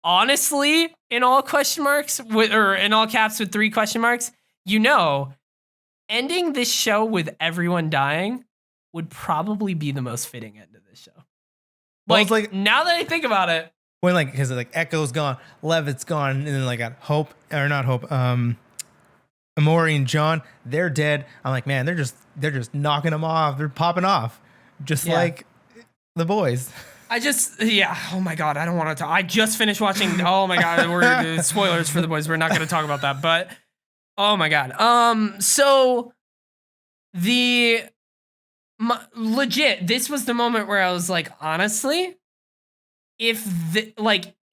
honestly in all question marks or in all caps with 3 question marks. Ending this show with everyone dying would probably be the most fitting end of this show. Like now that I think about it, when like because like Echo's gone, Levitt's gone, and then like got Hope or not Hope, Amori and John, they're dead. I'm like, man, they're just knocking them off. They're popping off, just like the boys. Oh my god, I don't want to talk. I just finished watching. Oh my god, we're spoilers for the boys. We're not going to talk about that, but. Oh my god. So legit, this was the moment where I was like, honestly, it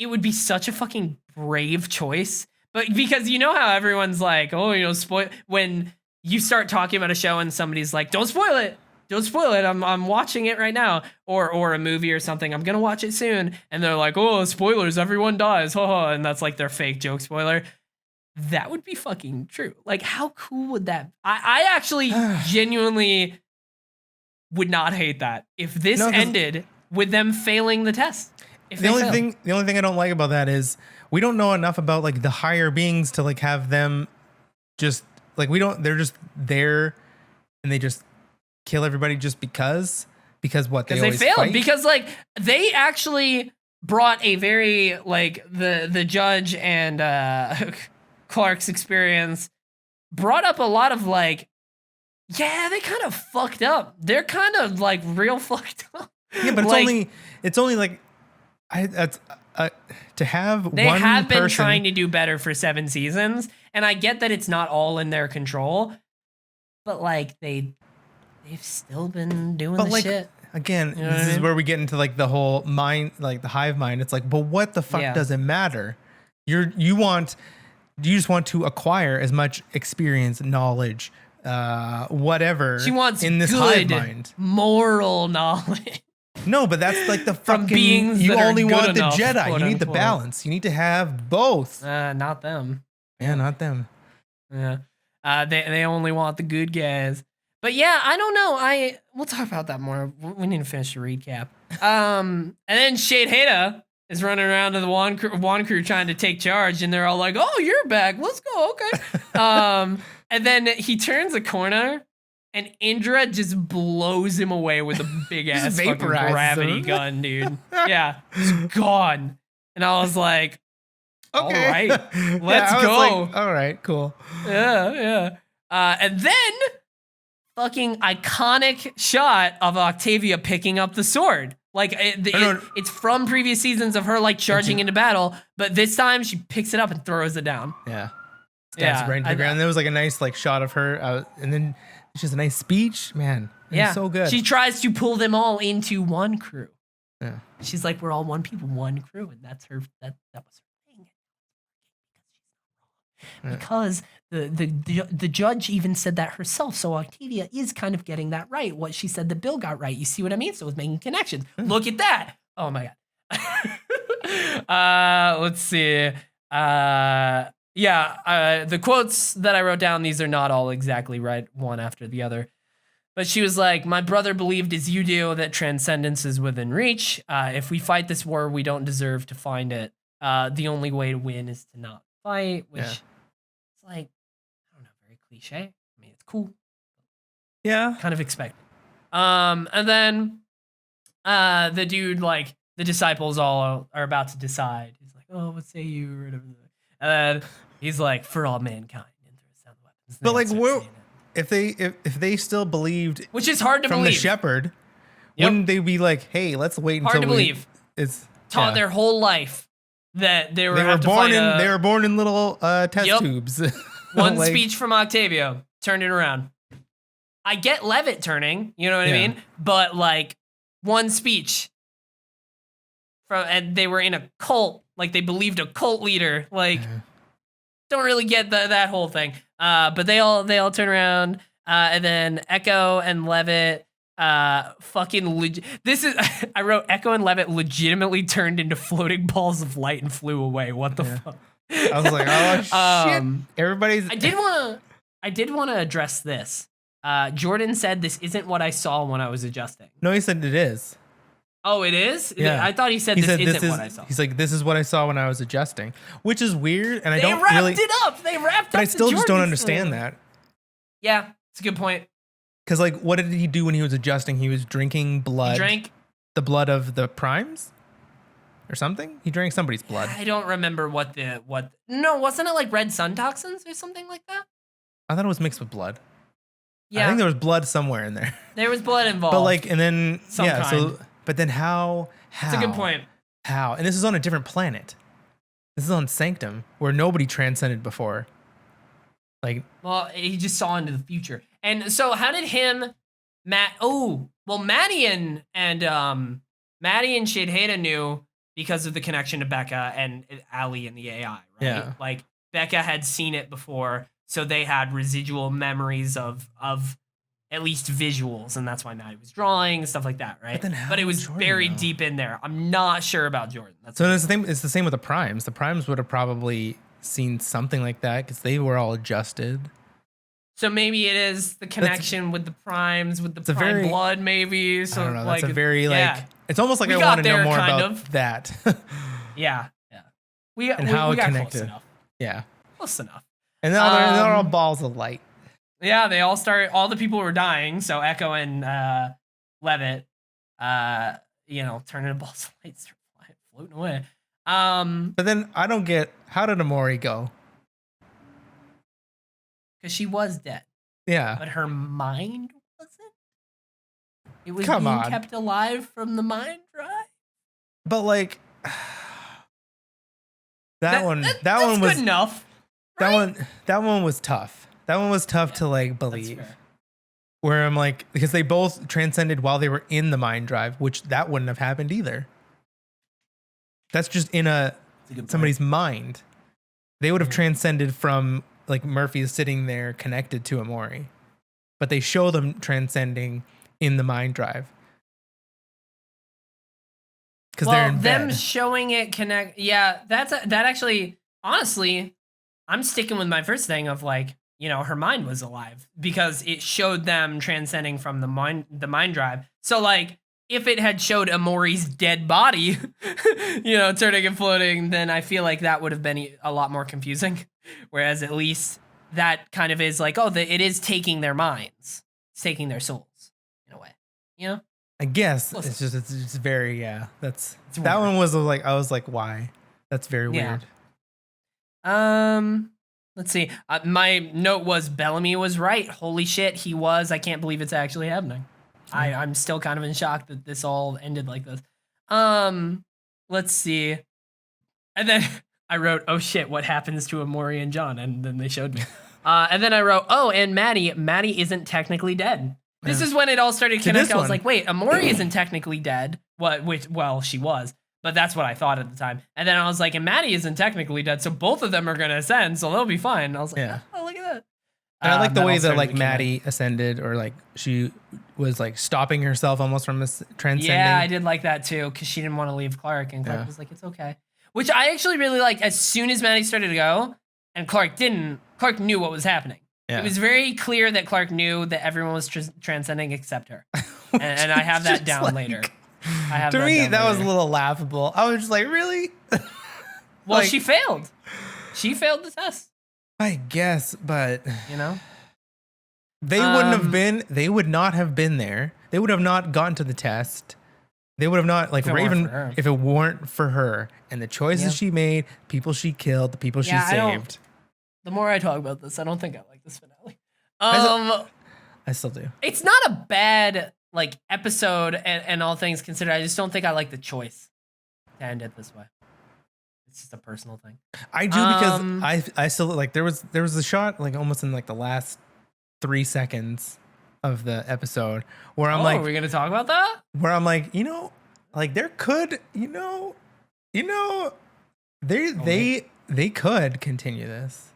would be such a fucking brave choice. But because you know how everyone's like, oh, spoil when you start talking about a show and somebody's like, don't spoil it. Don't spoil it. I'm watching it right now. Or a movie or something. I'm gonna watch it soon. And they're like, oh, spoilers, everyone dies. And that's like their fake joke spoiler. That would be fucking true. Like, how cool would that? I actually genuinely would not hate that if this ended with them failing the test. The only thing I don't like about that is we don't know enough about like the higher beings to like have them just like they're just there and they just kill everybody just because what they always failed fight? because like they actually brought a very like the judge and Clark's experience brought up a lot of like, yeah, they kind of fucked up. They're kind of like real fucked up. Yeah, but like, it's only like to have they one have been person, trying to do better for 7 seasons, and I get that it's not all in their control, but like they've still been doing the shit. Again, you know this is where we get into like the whole mind, like the hive mind. It's like, but what the fuck does it matter? You just want to acquire as much experience, knowledge, whatever. She wants in this good hive mind, moral knowledge. No, but that's like the From fucking. beings You that are only good want enough, the Jedi. quote You need the unquote. balance. You need to have both. Not them. Yeah, not them. Yeah. They only want the good guys. But yeah, I don't know. We'll talk about that more. We need to finish the recap. And then Shade Heda is running around to the Wan crew trying to take charge, and they're all like, "Oh, you're back. Let's go." Okay. And then he turns a corner, and Indra just blows him away with a big ass fucking vaporizes gravity him. gun, dude. Yeah, just gone. And I was like, Okay. all right, Yeah, let's I was go. like, all right, cool. Yeah. And then fucking iconic shot of Octavia picking up the sword. Like it's from previous seasons of her like charging into battle, but this time she picks it up and throws it down. Yeah. Stabs it right into the ground. And there was like a nice like shot of her, and then she has a nice speech. Man, yeah, so good. She tries to pull them all into one crew. Yeah. She's like, we're all one people, one crew, and that's her. That was her thing. Yeah. Because the judge even said that herself. So Octavia is kind of getting that right. What she said that Bill got right. You see what I mean? So it's making connections. Look at that. Oh my god. Let's see. The quotes that I wrote down, these are not all exactly right, one after the other. But she was like, my brother believed as you do that transcendence is within reach. If we fight this war, we don't deserve to find it. The only way to win is to not fight, which is like, I don't know, very cliche. I mean, it's cool. Yeah. Kind of expected. And then the dude, like, the disciples all are about to decide. He's like, oh, what say you? Or whatever. And then he's like, for all mankind. But like, if they still believed, which is hard to from believe, the shepherd, wouldn't they be like, hey, let's wait until hard to believe. It's taught their whole life that they were born in little test tubes. One like, speech from Octavio turned it around. I get Levitt turning, you know what I mean? But like one speech and they were in a cult, like they believed a cult leader, like don't really get that whole thing. But they all turn around, and then Echo and Levitt fucking this is I wrote Echo and Levitt legitimately turned into floating balls of light and flew away. What the fuck? I was like, oh shit. Everybody's I did want to address this. Jordan said this isn't what I saw when I was adjusting. No, he said it is. Oh, it is? Yeah. I thought he said this isn't what I saw. He's like, this is what I saw when I was adjusting, which is weird, and I don't wrapped really. it up. They wrapped up. But I still just don't Jordan's understand thing. that. Yeah, it's a good point. Because like, what did he do when he was adjusting? He was drinking blood. He drank the blood of the primes, or something. He drank somebody's blood. I don't remember what. No, wasn't it like red sun toxins or something like that? I thought it was mixed with blood. Yeah, I think there was blood somewhere in there. There was blood involved. But like, and then kind. So but then how? That's a good point. How? And this is on a different planet. This is on Sanctum, where nobody transcended before. Like, well, he just saw into the future. And so how did Maddie and Shade Heda knew because of the connection to Becca and Allie and the AI, right? Yeah. Like Becca had seen it before, so they had residual memories of at least visuals, and that's why Maddie was drawing and stuff like that, right? But it was Jordan buried know? Deep in there. I'm not sure about Jordan. So it's the same with the primes. The primes would have probably seen something like that because they were all adjusted. So maybe it is the connection with the primes, with the prime blood, maybe. So I don't know. like, that's a very it's almost like I want to know more about that. Yeah. We got connected. Yeah. Close enough. And they're all balls of light. Yeah, they all start. All the people were dying. So Echo and Levitt, turning balls of light, start floating away. But then I don't get, how did Amori go? Because she was dead. Yeah. But her mind wasn't. It was Come being on. kept alive from the mind drive. But like that one was good enough. Right? That one was tough. That one was tough to like believe. Where I'm like, because they both transcended while they were in the mind drive, which that wouldn't have happened either. That's just in somebody's mind. They would have transcended from like Murphy is sitting there connected to Amori, but they show them transcending in the mind drive. Because they're in them bed. showing it connect. Yeah, that actually, honestly, I'm sticking with my first thing of like, her mind was alive because it showed them transcending from the mind drive. So like, if it had showed Amori's dead body, turning and floating, then I feel like that would have been a lot more confusing. Whereas at least that kind of is like, it is taking their minds, it's taking their souls in a way, I guess it's very, that one was like, I was like, why? That's very weird. Let's see. My note was Bellamy was right. Holy shit, he was. I can't believe it's actually happening. I'm still kind of in shock that this all ended like this. Let's see. And then I wrote, oh shit, what happens to Amori and John? And then they showed me. And then I wrote, oh, and Maddie isn't technically dead. This is when it all started connecting. I was like, wait, Amori isn't technically dead. Well, she was. But that's what I thought at the time. And then I was like, and Maddie isn't technically dead, so both of them are going to ascend, so they'll be fine. I was like, oh, look at that. And I like the way that like Maddie ascended, or like she was like stopping herself almost from transcending. Yeah, I did like that too, because she didn't want to leave Clark, and Clark was like, it's okay. Which I actually really liked. As soon as Maddie started to go, and Clark didn't, Clark knew what was happening. Yeah. It was very clear that Clark knew that everyone was transcending except her. and I have that down later. To me, that was a little laughable. I was just like, really? Well, she failed. She failed the test. I guess, but they would not have been there. They would have not gotten to the test. They would have not, like, Raven, if it weren't for her and the choices she made, people she killed, the people she saved. The more I talk about this, I don't think I like this finale. I still do. It's not a bad like episode and all things considered. I just don't think I like the choice to end it this way. It's just a personal thing. I do, because I still like, there was a shot like almost in like the last 3 seconds of the episode where I'm like, are we gonna talk about that? Where I'm like, like there could, they could continue this.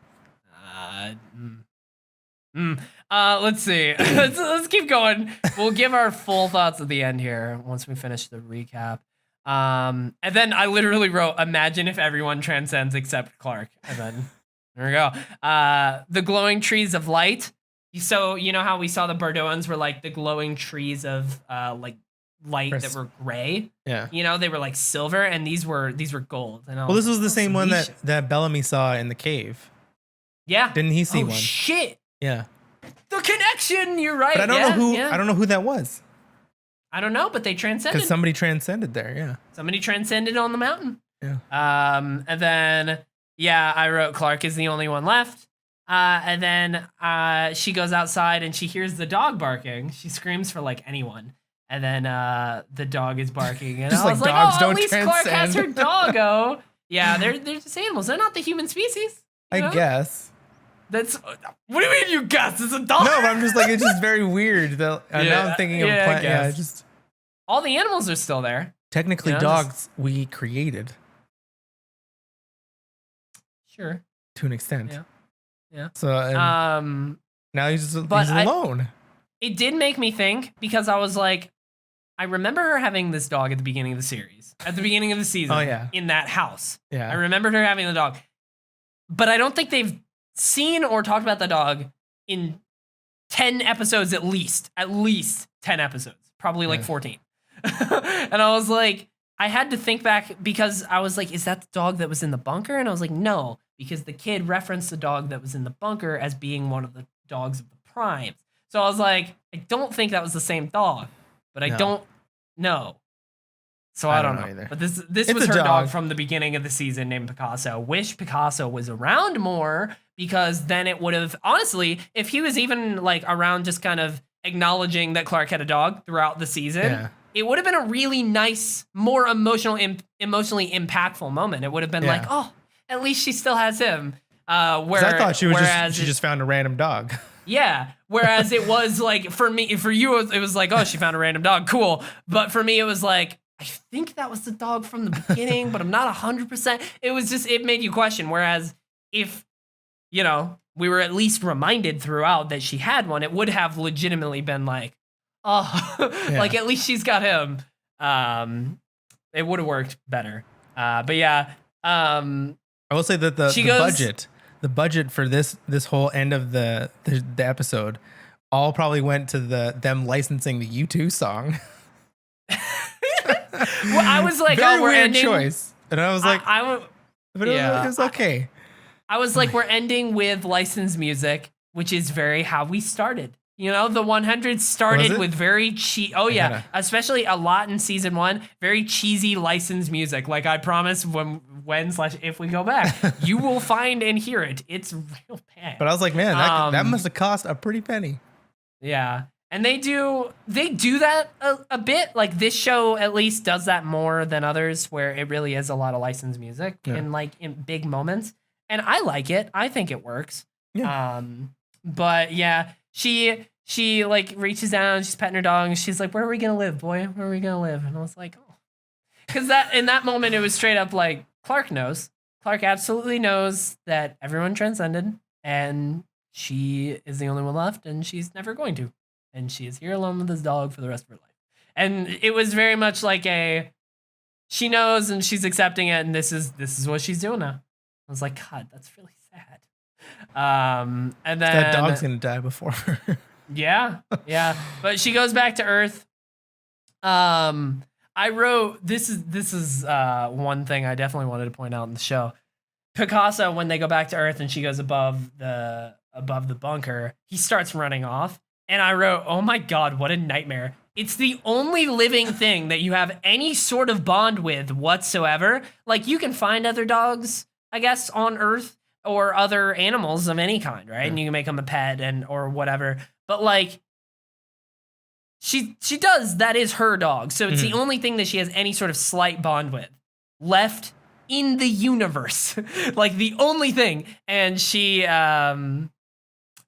Let's see. let's keep going. We'll give our full thoughts at the end here once we finish the recap. And then I literally wrote, imagine if everyone transcends except Clark. And then there we go. The glowing trees of light. So you know how we saw the Bordeauxans were like the glowing trees of like light that were gray. Yeah. They were like silver, and these were gold. And this was the same one that Bellamy saw in the cave. Yeah. Didn't he see one? Shit. Yeah. The connection. You're right. But I don't know who. I don't know who that was. I don't know, but they transcended. Because somebody transcended there. Yeah. Somebody transcended on the mountain. Yeah. And then I wrote Clark is the only one left. And then she goes outside and she hears the dog barking. She screams for like anyone. And then the dog is barking. And just I was like, dogs at don't least transcend. Clark has her doggo. Yeah, they're just animals. They're not the human species. I guess. That's what do you mean you guess? It's a dog. No, but I'm just like, it's just very weird. Now I'm thinking of just all the animals are still there. Technically, dogs we created. Sure. To an extent. Yeah. So now he's alone. It did make me think, because I was like, I remember her having this dog at the beginning of the series, at the beginning of the season. Oh yeah. In that house. Yeah. I remembered her having the dog, but I don't think they've seen or talked about the dog in 10 episodes at least 10 episodes, probably like 14. And I was like, I had to think back, because I was like, is that the dog that was in the bunker? And I was like, no, because the kid referenced the dog that was in the bunker as being one of the dogs of the primes. So I was like, I don't think that was the same dog, but I don't know. So I don't know either. But this was her dog from the beginning of the season named Picasso. Wish Picasso was around more, because then it would have, honestly, if he was even like around just kind of acknowledging that Clark had a dog throughout the season, it would have been a really nice, more emotionally impactful moment. It would have been like, oh, at least she still has him. Where I thought she just found a random dog. Yeah. Whereas it was like, for you, it was like, oh, she found a random dog. Cool. But for me, it was like, I think that was the dog from the beginning, but I'm not 100%. It was just, it made you question. Whereas if, you know, we were at least reminded throughout that she had one, it would have legitimately been like, oh, like at least she's got him. It would have worked better. But yeah. I will say that the budget for this whole end of the episode all probably went to them licensing the U2 song. Well, I was like, very we're weird ending. Choice. And I was like, but it was okay. I was like, we're ending with licensed music, which is very how we started. You know, the 100 started with very cheap. Oh yeah, especially a lot in season 1, very cheesy licensed music. Like I promise, if we go back, you will find and hear it. It's real bad. But I was like, man, that must have cost a pretty penny. Yeah. And they do that a bit. Like this show at least does that more than others, where it really is a lot of licensed music in big moments. And I like it. I think it works. Yeah. But yeah, she like reaches down, she's petting her dog, and she's like, "Where are we gonna live, boy? Where are we gonna live?" And I was like, "Oh," because in that moment it was straight up like Clark knows. Clark absolutely knows that everyone transcended, and she is the only one left, and she's never going to. And she is here alone with this dog for the rest of her life. And it was very much like she knows and she's accepting it, and this is what she's doing now. I was like, God, that's really sad. And then that dog's gonna die before her. yeah. But she goes back to Earth. I wrote this is one thing I definitely wanted to point out in the show. Picasso, when they go back to Earth and she goes above the bunker, he starts running off. And I wrote, oh my God, what a nightmare. It's the only living thing that you have any sort of bond with whatsoever. Like, you can find other dogs, I guess, on Earth, or other animals of any kind, right? And you can make them a pet or whatever. But like, she does, that is her dog. So it's the only thing that she has any sort of slight bond with left in the universe. Like the only thing. And she, and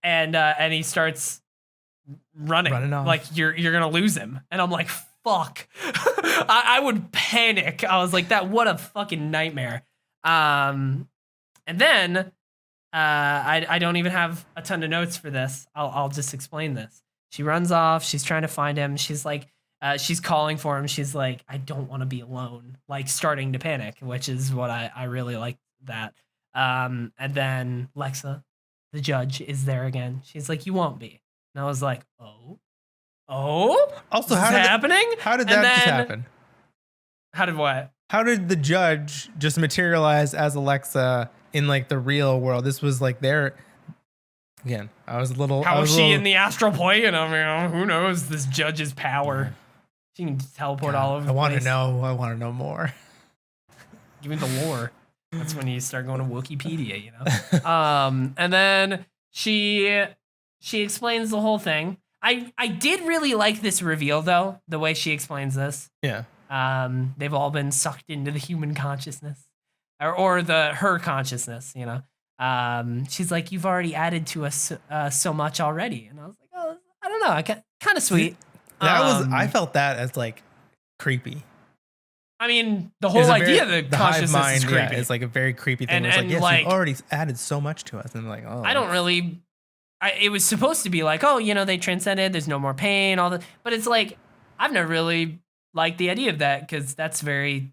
he starts running off. Like you're gonna lose him. And I'm like, fuck. I would panic. I was like, what a fucking nightmare. And then I don't even have a ton of notes for this. I'll just explain this. She runs off. She's trying to find him. She's like, she's calling for him. She's like, I don't want to be alone. Like starting to panic, which is what I really like that. And then Lexa, the judge, is there again. She's like, you won't be. And I was like, oh. Also, how did that just happen? How did what? How did the judge just materialize as Alexa in like the real world? This was like their. Again, I was a little. How was she in the astral plane? I mean, who knows this judge's power? She can teleport all over. I want to know. I want to know more. Give me the lore. That's when you start going to Wikipedia, you know. And then she explains the whole thing. I did really like this reveal though, the way she explains this. Yeah. They've all been sucked into the human consciousness, or her consciousness, you know. She's like, you've already added to us so much already, and I was like, oh, I don't know, kind of sweet. I felt that as like creepy. I mean, the whole idea of the consciousness mind, is creepy. Yeah, it's like a very creepy thing. It's like, yes, you've already added so much to us, and like, oh, I don't really. It was supposed to be like, oh, you know, they transcended. There's no more pain, all that. But it's like, I've never really liked the idea of that, because that's very.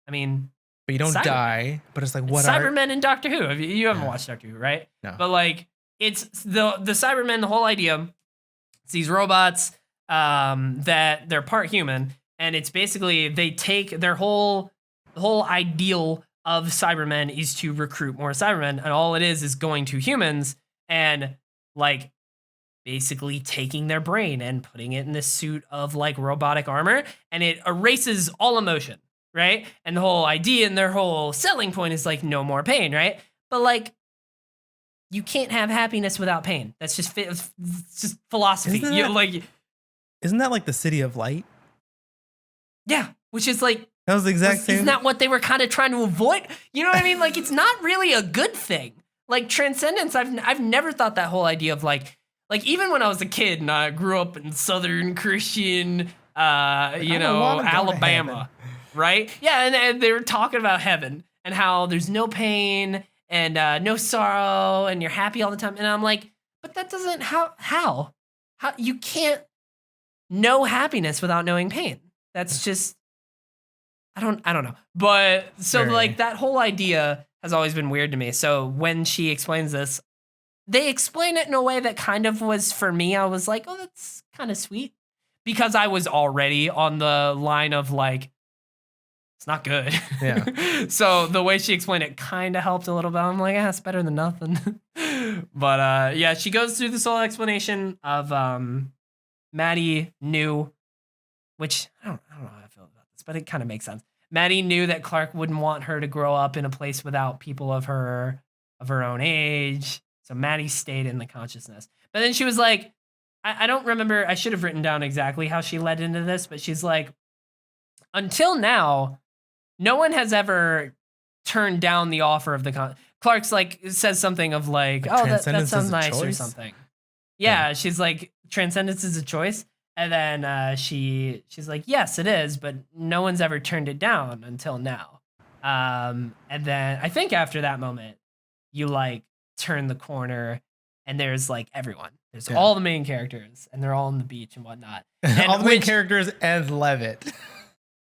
I mean. But you don't die. But it's like, what Cybermen in Doctor Who. You haven't watched Doctor Who, right? No. But like, it's the Cybermen. The whole idea. It's these robots that they're part human, and it's basically they take the whole ideal of Cybermen is to recruit more Cybermen, and all it is going to humans and like basically taking their brain and putting it in this suit of like robotic armor, and it erases all emotion, right? And the whole idea and their whole selling point is like no more pain, right? But like, you can't have happiness without pain. That's just it's just philosophy. Isn't that like the city of light? Yeah, which is like that was the exact same. Isn't that what they were kind of trying to avoid? You know what I mean? Like, it's not really a good thing. Like transcendence, I've never thought that whole idea of like even when I was a kid and I grew up in Southern Christian, Alabama, right? Yeah, and they were talking about heaven and how there's no pain and no sorrow and you're happy all the time. And I'm like, but that doesn't how you can't know happiness without knowing pain. That's just I don't know. But so like that whole idea has always been weird to me. So when she explains this, they explain it in a way that kind of was for me. I was like, oh, that's kind of sweet because I was already on the line of like, it's not good. Yeah. So the way she explained it kind of helped a little bit. I'm like, it's better than nothing. But yeah, she goes through this whole explanation of Maddie knew, which I don't know how I feel about this, but it kind of makes sense. Maddie knew that Clark wouldn't want her to grow up in a place without people of her own age. So Maddie stayed in the consciousness. But then she was like, I don't remember. I should have written down exactly how she led into this, but she's like, until now, no one has ever turned down the offer of the Clark's like says something of like, oh, that sounds nice or something. Yeah, she's like, transcendence is a choice. And then she's like, yes, it is, but no one's ever turned it down until now. And then I think after that moment, you like turn the corner and there's like everyone. There's all the main characters and they're all on the beach and whatnot. And all the main characters and Levitt.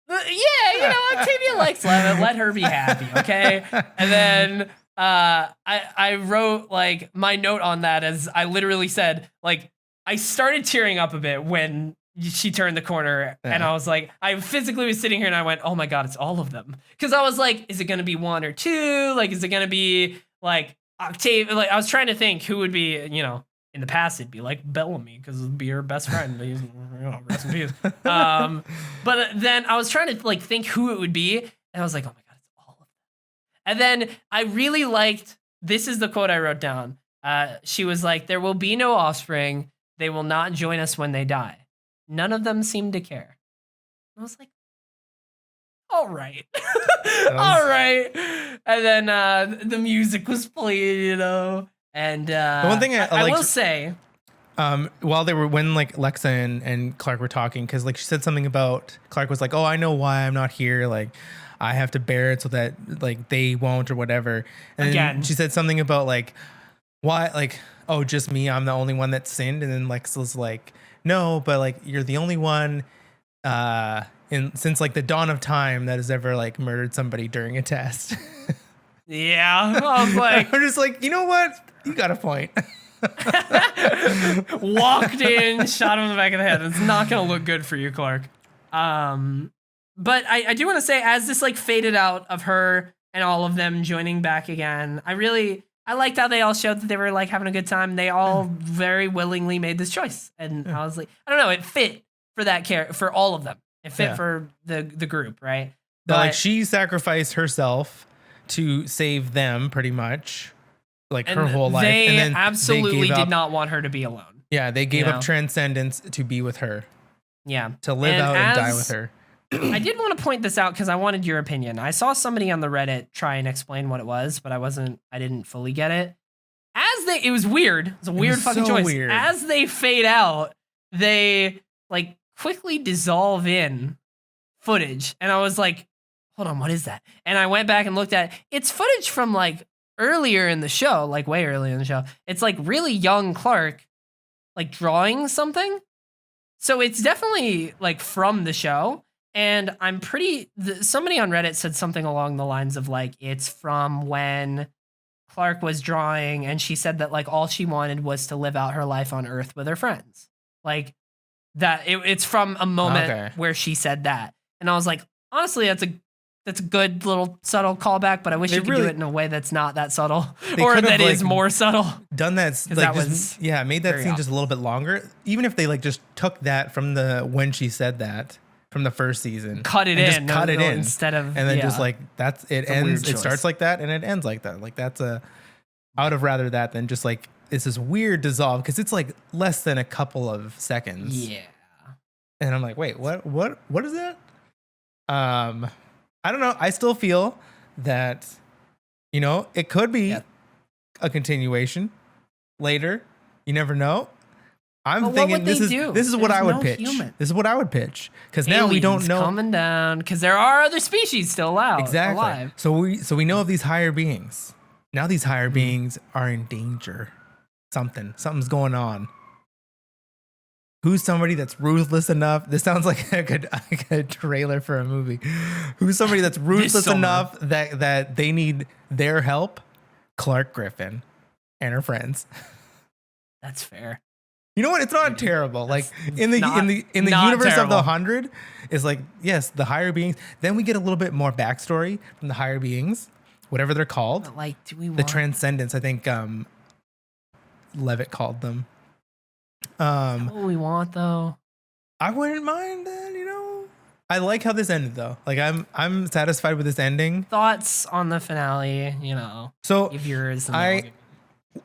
Yeah, Octavia likes Levitt. Let her be happy, okay? And then I wrote like my note on that as I literally said, like, I started tearing up a bit when she turned the corner and I was like, I physically was sitting here and I went, oh my God, it's all of them. Cause I was like, is it going to be one or two? Like, is it going to be like Octavia? Like I was trying to think who would be, in the past it'd be like Bellamy cause it'd be her best friend. He's, rest in peace. But then I was trying to like think who it would be. And I was like, oh my God, it's all of them. And then I really liked, this is the quote I wrote down. She was like, there will be no offspring. They will not join us when they die. None of them seem to care. I was like, all right. All right. And then the music was played, And the one thing I will say, while when like Lexa and Clark were talking, because like she said something about Clark was like, oh, I know why I'm not here. Like I have to bear it so that like they won't or whatever. And again, she said something about like, why, like, oh, just me, I'm the only one that sinned. And then Lex was like, no, but like you're the only one since like the dawn of time that has ever like murdered somebody during a test. Yeah, I was like, I'm just like, you know what, you got a point. Walked in, shot him in the back of the head. It's not gonna look good for you, Clark. But I do want to say, as this like faded out of her and all of them joining back again, I liked how they all showed that they were like having a good time. They all very willingly made this choice. And I was like, I don't know, it fit for that for all of them. It fit for the group, right? But like she sacrificed herself to save them pretty much. Like her whole life. They and then absolutely did not want her to be alone. Yeah, they gave up transcendence to be with her. Yeah. To live out and die with her. I did want to point this out because I wanted your opinion. I saw somebody on the Reddit try and explain what it was, but I didn't fully get it. It was weird. It was a weird fucking choice. Weird. As they fade out, they like quickly dissolve in footage. And I was like, hold on, what is that? And I went back and looked at it. It's footage from like earlier in the show, like way earlier in the show. It's like really young Clark, like drawing something. So it's definitely like from the show. And I'm somebody on Reddit said something along the lines of like, it's from when Clark was drawing and she said that like all she wanted was to live out her life on Earth with her friends. Like that it's from a moment where she said that. And I was like, honestly, that's a That's a good little subtle callback, but I wish you could do it in a way that's not that subtle, They or could've, that like, is more subtle. Done that, like, that just, was made that very scene just a little bit longer. Even if they like just took that from when she said that from the first season, Cut it and in, just cut it in instead of, and then just like that's it a weird ends. It choice. starts like that and it ends like that. Like that's I would have rather that than just like it's this weird dissolve because it's like less than a couple of seconds. Yeah. And I'm like, wait, what is that? I don't know. I still feel that, it could be a continuation later. You never know. I'm thinking this is what I would pitch. This is what I would pitch because now we don't know coming down because there are other species still alive. So we know of these higher beings. Now these higher beings are in danger. Something's going on. Who's somebody that's ruthless enough? This sounds like a trailer for a movie. Who's somebody that's ruthless enough that they need their help? Clark Griffin and her friends. That's fair. You know what? It's not terrible. Like in the universe of the 100, is like yes, the higher beings. Then we get a little bit more backstory from the higher beings, whatever they're called. But like, do we the transcendence? I think Levitt called them. What we want though? I wouldn't mind that. I like how this ended though. Like I'm satisfied with this ending. Thoughts on the finale? So give yours. I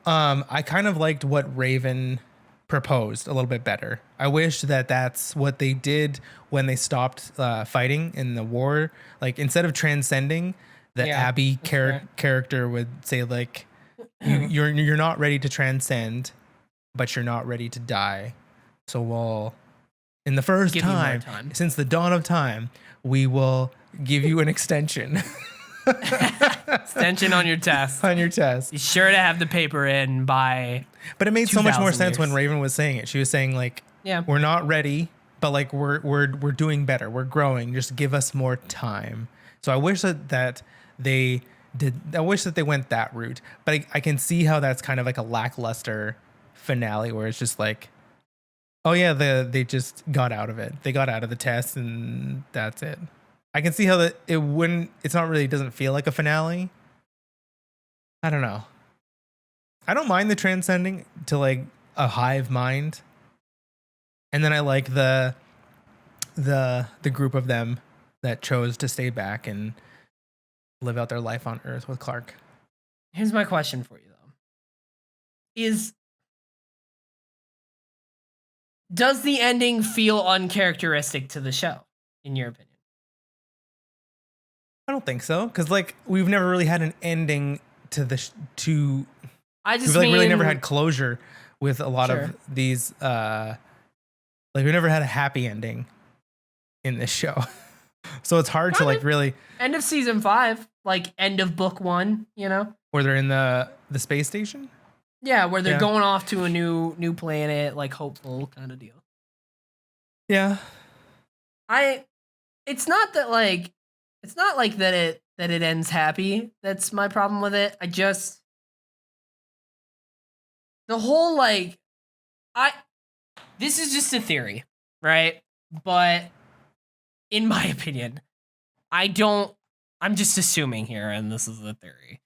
kind of liked what Raven proposed a little bit better. I wish that that's what they did when they stopped fighting in the war. Like instead of transcending, the Abby character would say like, "You're not ready to transcend, but you're not ready to die. So we'll, in the first time since the dawn of time, we will give you an extension." Extension on your test. On your test. Be sure to have the paper in by. But it made so much more sense when Raven was saying it. She was saying like, we're not ready, but like we're doing better. We're growing. Just give us more time. So I wish that they did. I wish that they went that route. But I can see how that's kind of like a lackluster finale where it's just like, oh yeah, they just got out of it. They got out of the test and that's it. I can see how that it's not really, doesn't feel like a finale. I don't know. I don't mind the transcending to like a hive mind. And then I like the group of them that chose to stay back and live out their life on Earth with Clark. Here's my question for you though. Does the ending feel uncharacteristic to the show, in your opinion? I don't think so, because like we've never really had an ending to we've really never had closure with a lot of these. Like we never had a happy ending in this show, so it's hard to like really end of season 5, like end of book 1, where they're in the space station. Yeah, where they're going off to a new planet, like hopeful kind of deal. Yeah. It's not like that it ends happy. That's my problem with it. The whole this is just a theory, right? But in my opinion, I'm just assuming here, and this is a theory,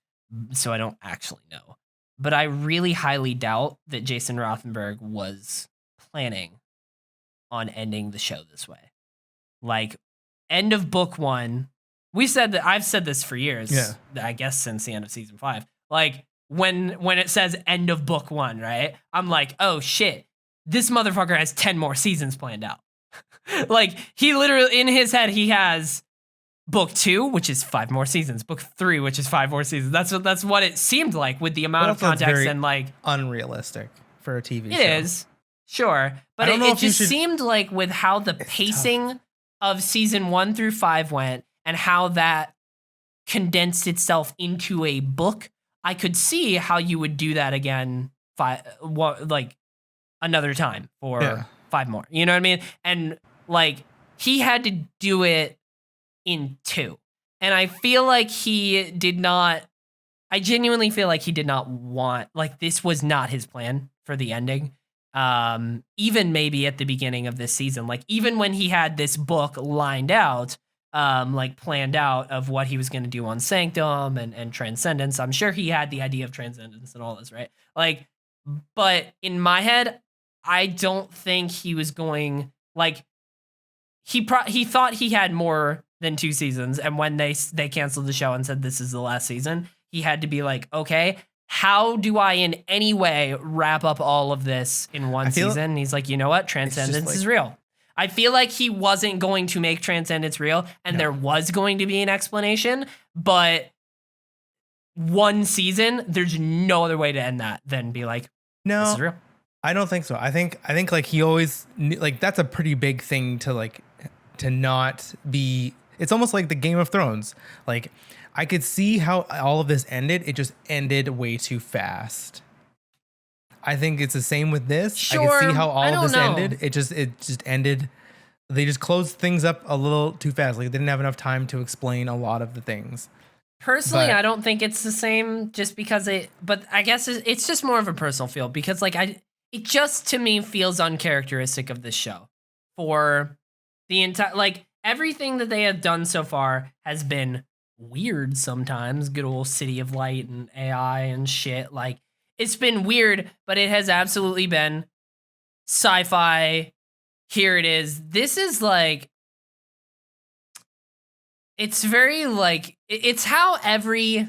so I don't actually know. But I really highly doubt that Jason Rothenberg was planning on ending the show this way. Like, end of book 1. I've said this for years. Yeah. I guess since the end of season 5. Like, when it says end of book 1, right? I'm like, oh shit, this motherfucker has 10 more seasons planned out. Like, he literally, in his head, he has book 2, which is 5 more seasons. Book 3, which is 5 more seasons. That's what it seemed like with the amount of context and like unrealistic for a TV show. It is, sure, but it just seemed like with how the pacing of season 1 through 5 went and how that condensed itself into a book, I could see how you would do that again, like another time for 5 more. You know what I mean? And like he had to do it in 2. And I feel like I genuinely feel like he did not want, like this was not his plan for the ending. Even maybe at the beginning of this season, like even when he had this book lined out, like planned out of what he was going to do on Sanctum and Transcendence. I'm sure he had the idea of Transcendence and all this, right? Like, but in my head, I don't think he was going like he thought he had more than 2 seasons, and when they canceled the show and said this is the last season, he had to be like, okay, how do I in any way wrap up all of this in one season? And he's like, you know what? Transcendence is real. I feel like he wasn't going to make Transcendence real, and there was going to be an explanation, but one season, there's no other way to end that than be like, no, this is real. I don't think so. I think like he always like that's a pretty big thing to like to not be. It's almost like the Game of Thrones. Like I could see how all of this ended. It just ended way too fast. I think it's the same with this. Sure, I can see how all of this ended. It just ended. They just closed things up a little too fast. Like they didn't have enough time to explain a lot of the things. Personally, I don't think it's the same just because but I guess it's just more of a personal feel because like it just to me feels uncharacteristic of this show for the entire, like everything that they have done so far has been weird sometimes. Good old City of Light and AI and shit. Like it's been weird, but it has absolutely been sci-fi. Here it is. This is like, it's very like, it's how every,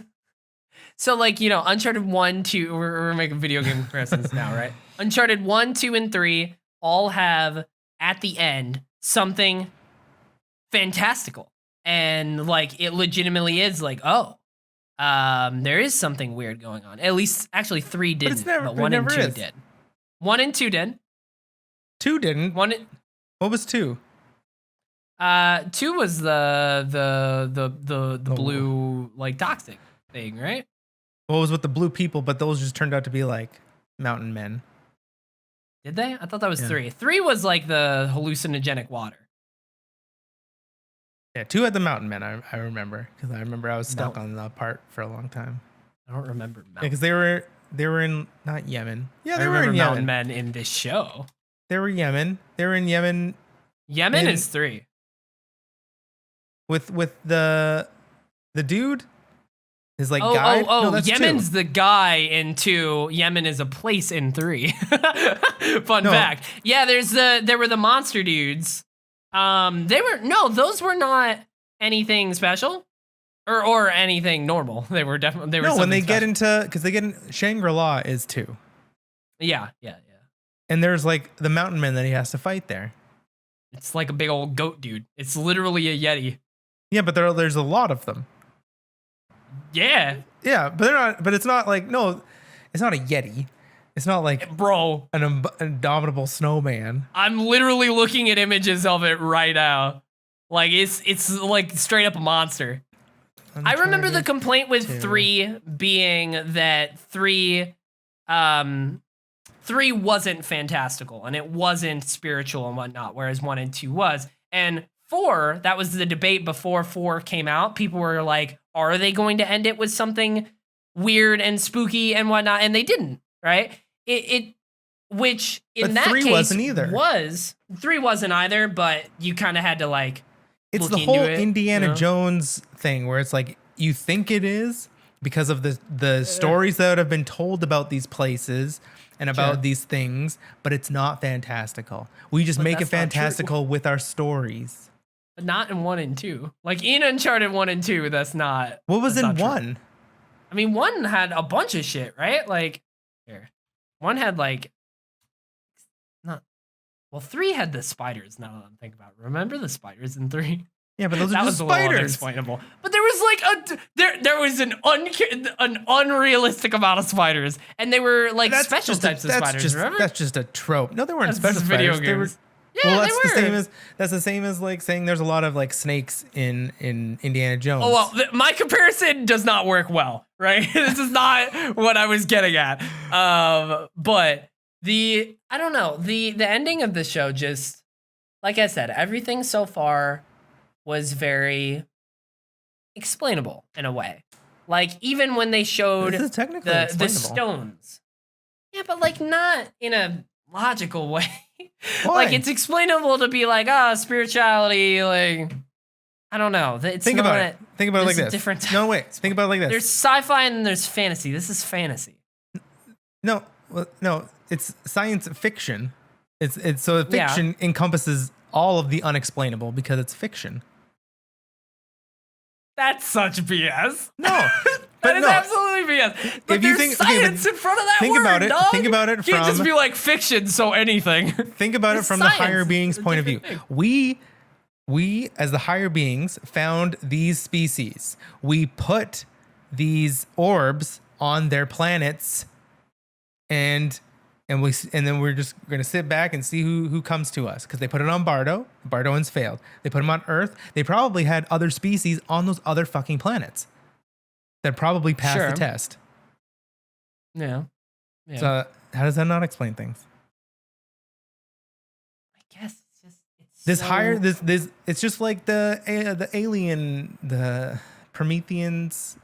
so like, you know, Uncharted 1, 2, we're making video game comparisons now, right? Uncharted 1, 2, and 3 all have at the end something fantastical. And like, it legitimately is like, oh, there is something weird going on. At least, actually, 3 didn't, but 1 and 2 did. 1 and 2 did. 2 didn't. What was 2? 2 was the blue like toxic thing, right? What was with the blue people, but those just turned out to be like mountain men. Did they? I thought that was 3. 3 was like the hallucinogenic water. Yeah, 2 had the mountain men. I remember because I remember I was stuck on the part for a long time. I don't remember. Yeah, because they were in not Yemen. Yeah, they were in mountain Yemen. men in this show. They were Yemen. They were in Yemen. Yemen is 3. With the dude. His like guide. No, Yemen's 2. The guy in 2. Yemen is a place in 3. Fun fact. Yeah, there were the monster dudes. Those were not anything special or anything normal. They were definitely when they get into because they get in Shangri-La is 2. Yeah. And there's like the mountain men that he has to fight there. It's like a big old goat dude. It's literally a Yeti. Yeah, but there's a lot of them. Yeah. Yeah, but they're not. But it's not like it's not a Yeti. It's not like an indomitable snowman. I'm literally looking at images of it right now. Like it's like straight up a monster. I remember the complaint with 3 being that 3 wasn't fantastical and it wasn't spiritual and whatnot, whereas 1 and 2 was. And 4, that was the debate before 4 came out. People were like, are they going to end it with something weird and spooky and whatnot? And they didn't, right? Which in that 3 case wasn't either. 3 wasn't either, but you kind of had to like it's the whole Indiana Jones thing where it's like you think it is because of the stories that have been told about these places and about these things, but it's not fantastical. We just make it fantastical with our stories. But not in 1 and 2. Like in Uncharted 1 and 2, that's not. What was in 1? I mean, 1 had a bunch of shit, right? Like, here. 1 had like, 3 had the spiders. Now that I'm thinking about it. Remember the spiders in 3? Yeah, but those are just spiders. Unexplainable. But there was like there was an unrealistic amount of spiders, and they were like special types of spiders. Remember? That's just a trope. No, they weren't special spiders. They were. Yeah, well, that's the same as like saying there's a lot of like snakes in Indiana Jones. Oh well, my comparison does not work well, right? This is not what I was getting at. But I don't know, the ending of the show just, like I said, everything so far was very explainable in a way. Like even when they showed the stones. Yeah, but like not in a logical way. Why? Like it's explainable to be like, spirituality, like I don't know. It's Think not, about it. Think about it like this. Different No, wait. Think about it like this. There's sci-fi and there's fantasy. This is fantasy. No, it's science fiction. It's so fiction encompasses all of the unexplainable because it's fiction. That's such BS. No, that is absolutely BS. But if you there's science in front of that think word, about it. dog. Think about it. You can't just be like fiction, so anything. Think about it from the higher beings' point of view. Thing. We as the higher beings found these species. We put these orbs on their planets, and then we're just gonna sit back and see who comes to us, because they put it on Bardo. Bardoans failed. They put them on Earth. They probably had other species on those other fucking planets that probably passed the test. Yeah. So how does that not explain things? I guess it's just it's just like the alien, the Prometheans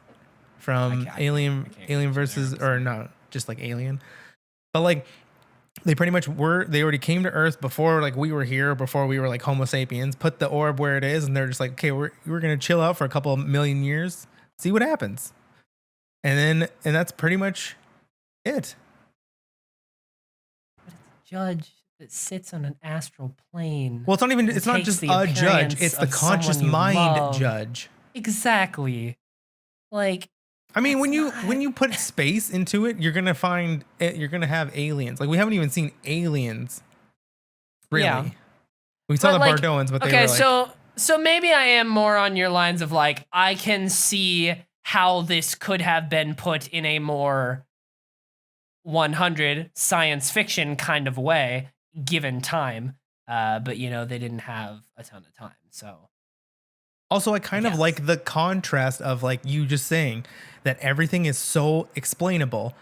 from Alien versus, or no, just like Alien. But like they pretty much they already came to Earth before like we were here, before we were like Homo sapiens, put the orb where it is, and they're just like, okay, we're gonna chill out for a couple of million years, see what happens. And that's pretty much it. But it's a judge that sits on an astral plane. Well, it's not just a judge, it's the conscious mind judge. Exactly. Like, I mean, when you put space into it, you're gonna find it. You're gonna have aliens. Like, we haven't even seen aliens. Really, yeah. We saw the Bardoans, but they were like, so maybe I am more on your lines of like, I can see how this could have been put in a more 100 science fiction kind of way, given time. But they didn't have a ton of time, so. Also, I kind of like the contrast of like you just saying that everything is so explainable.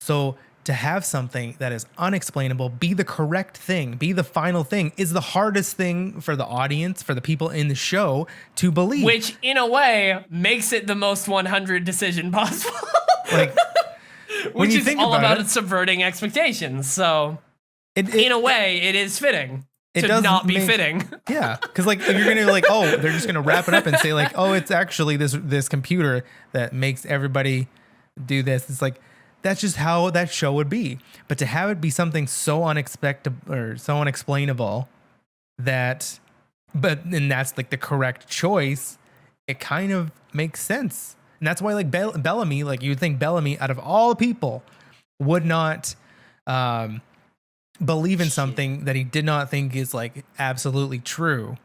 So to have something that is unexplainable be the correct thing, be the final thing, is the hardest thing for the audience, for the people in the show to believe. Which, in a way, makes it the most 100 decision possible. Like, which is all about subverting expectations. So, in a way, it is fitting. It does not be fitting. Yeah, because like if you're gonna like, oh, they're just gonna wrap it up and say like, oh, it's actually this computer that makes everybody do this. It's like that's just how that show would be. But to have it be something so unexpected or so unexplainable that's like the correct choice, it kind of makes sense. And that's why like Bellamy, like you would think Bellamy out of all people would not believe in something that he did not think is like absolutely true.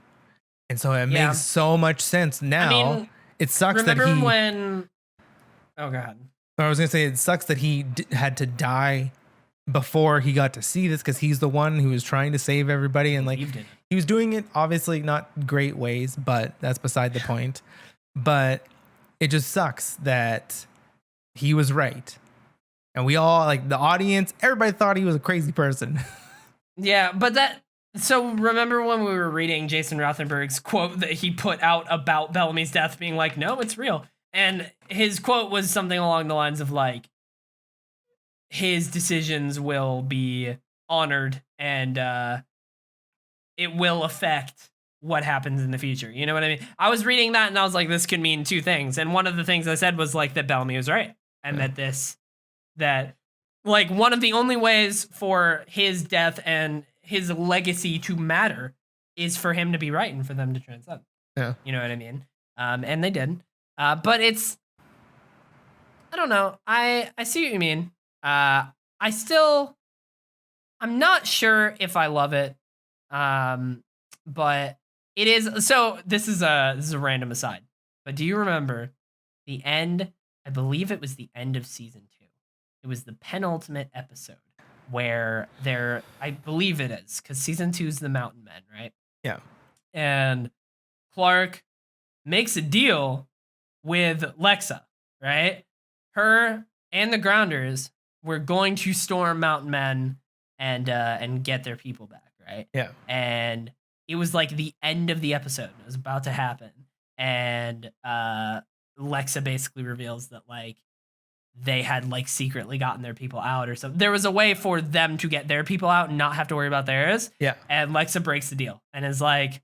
And so it makes so much sense now. I mean, it sucks that he oh god, I was gonna say it sucks that he had to die before he got to see this, because he's the one who was trying to save everybody, and like he was doing it obviously not great ways, but that's beside the point. But it just sucks that he was right. And we all, like the audience, everybody thought he was a crazy person. Yeah, but so remember when we were reading Jason Rothenberg's quote that he put out about Bellamy's death being like, no, it's real. And his quote was something along the lines of like, his decisions will be honored and it will affect what happens in the future. You know what I mean? I was reading that and I was like, this could mean two things. And one of the things I said was like that Bellamy was right. And that like one of the only ways for his death and his legacy to matter is for him to be right and for them to transcend. Yeah. You know what I mean? And they did. But it's, I don't know. I see what you mean. I'm not sure if I love it. But it is, so this is a random aside, but do you remember the end? I believe it was the end of season 2. It was the penultimate episode where I believe it is, because season 2 is the Mountain Men, right? Yeah. And Clark makes a deal with Lexa, right? Her and the Grounders were going to storm Mountain Men and get their people back, right? Yeah. And it was like the end of the episode. It was about to happen. And Lexa basically reveals that like they had like secretly gotten their people out or something. There was a way for them to get their people out and not have to worry about theirs. Yeah. And Lexa breaks the deal and is like,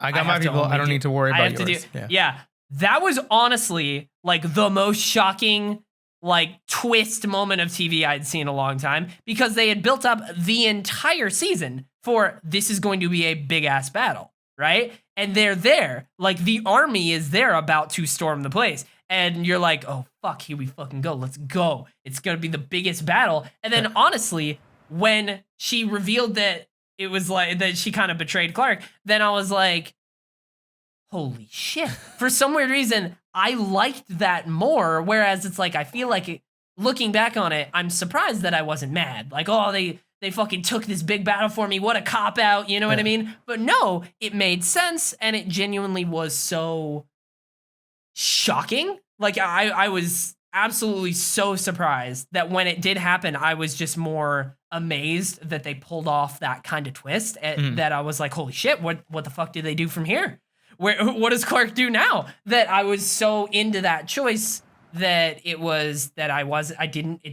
I got my people. I don't need to worry about yours. Yeah. That was honestly like the most shocking like twist moment of TV I'd seen in a long time, because they had built up the entire season for this is going to be a big ass battle, right? And they're there, like the army is there about to storm the place. And you're like, oh fuck, here we fucking go. Let's go. It's gonna be the biggest battle. And then honestly, when she revealed that it was like that she kind of betrayed Clark, then I was like, holy shit. For some weird reason, I liked that more. Whereas it's like, I feel like looking back on it, I'm surprised that I wasn't mad. Like, oh, they fucking took this big battle for me. What a cop out. You know what I mean? But no, it made sense. And it genuinely was so shocking. Like I was absolutely so surprised that when it did happen, I was just more amazed that they pulled off that kind of twist, that I was like, holy shit, what the fuck do they do from here? What does Clark do now? That I was so into that choice that it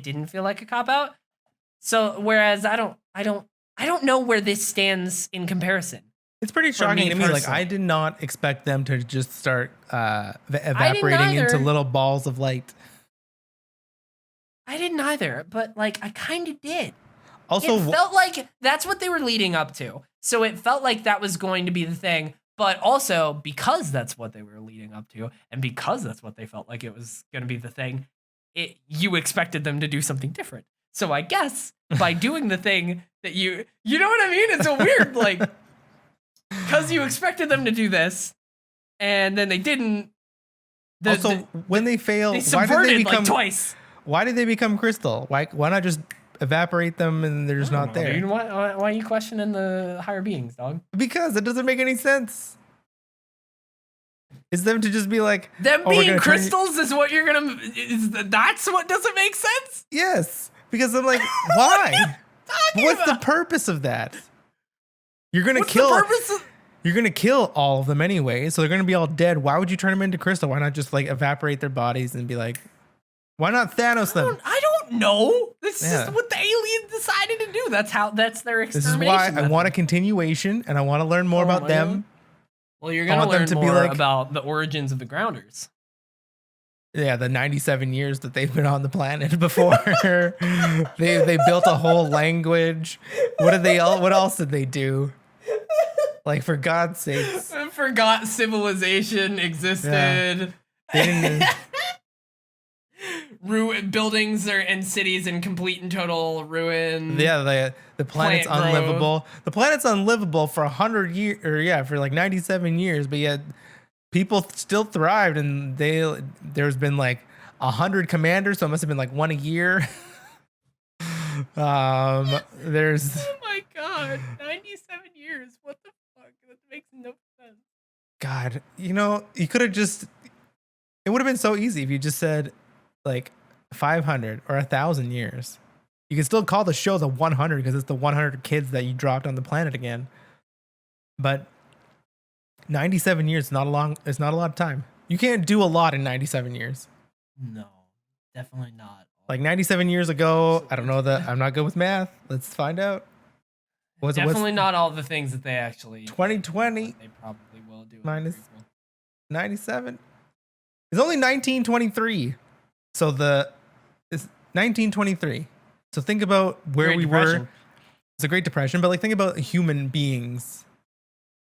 didn't feel like a cop out. So whereas I don't know where this stands in comparison. It's pretty shocking to me. Like, I did not expect them to just start evaporating into little balls of light. I didn't either, but like I kind of did. Also, it felt like that's what they were leading up to. So it felt like that was going to be the thing. But also, because that's what they were leading up to, and because that's what they felt like it was going to be the thing, you expected them to do something different. So I guess by doing the thing that you know what I mean? It's a weird, like, because you expected them to do this, and then they didn't. When they fail, they subverted like twice. Why did they become crystal? Why not just evaporate them and they're just not there? Dude, why are you questioning the higher beings, dog? Because it doesn't make any sense. Is them to just be like them being crystals is what you're gonna? That's what doesn't make sense. Yes, because I'm like, why? What's the purpose of that? You're gonna kill. You're gonna kill all of them anyway, so they're gonna be all dead. Why would you turn them into crystal? Why not just like evaporate their bodies and be like, why not Thanos them? I don't know. This is what the aliens decided to do. That's their extermination. This is why I want a continuation, and I want to learn more about them. Well, you're gonna learn more about the origins of the Grounders. Yeah, the 97 years that they've been on the planet before. they built a whole language. What else did they do? Like, for God's sakes. Forgot civilization existed. Yeah. They didn't. Buildings and cities in complete and total ruin. Yeah, the planet's unlivable. The planet's unlivable for 100 years, or for like 97 years, but yet people still thrived, and there's been like 100 commanders, so it must have been like one a year. There's. Oh my god, 97 years. What the fuck? That makes no sense. God, you could have just. It would have been so easy if you just said, like 500 or 1,000 years. You can still call the show the 100 because it's the 100 kids that you dropped on the planet again. But 97 years is not a long. It's not a lot of time. You can't do a lot in 97 years. No, definitely not. Like 97 years ago, I don't know that. I'm not good with math. Let's find out. Definitely not all the things that they actually. 2020. They probably will do. Minus 97. It's only 1923. So it's 1923. So think about where we were. It's a Great Depression, but like think about human beings.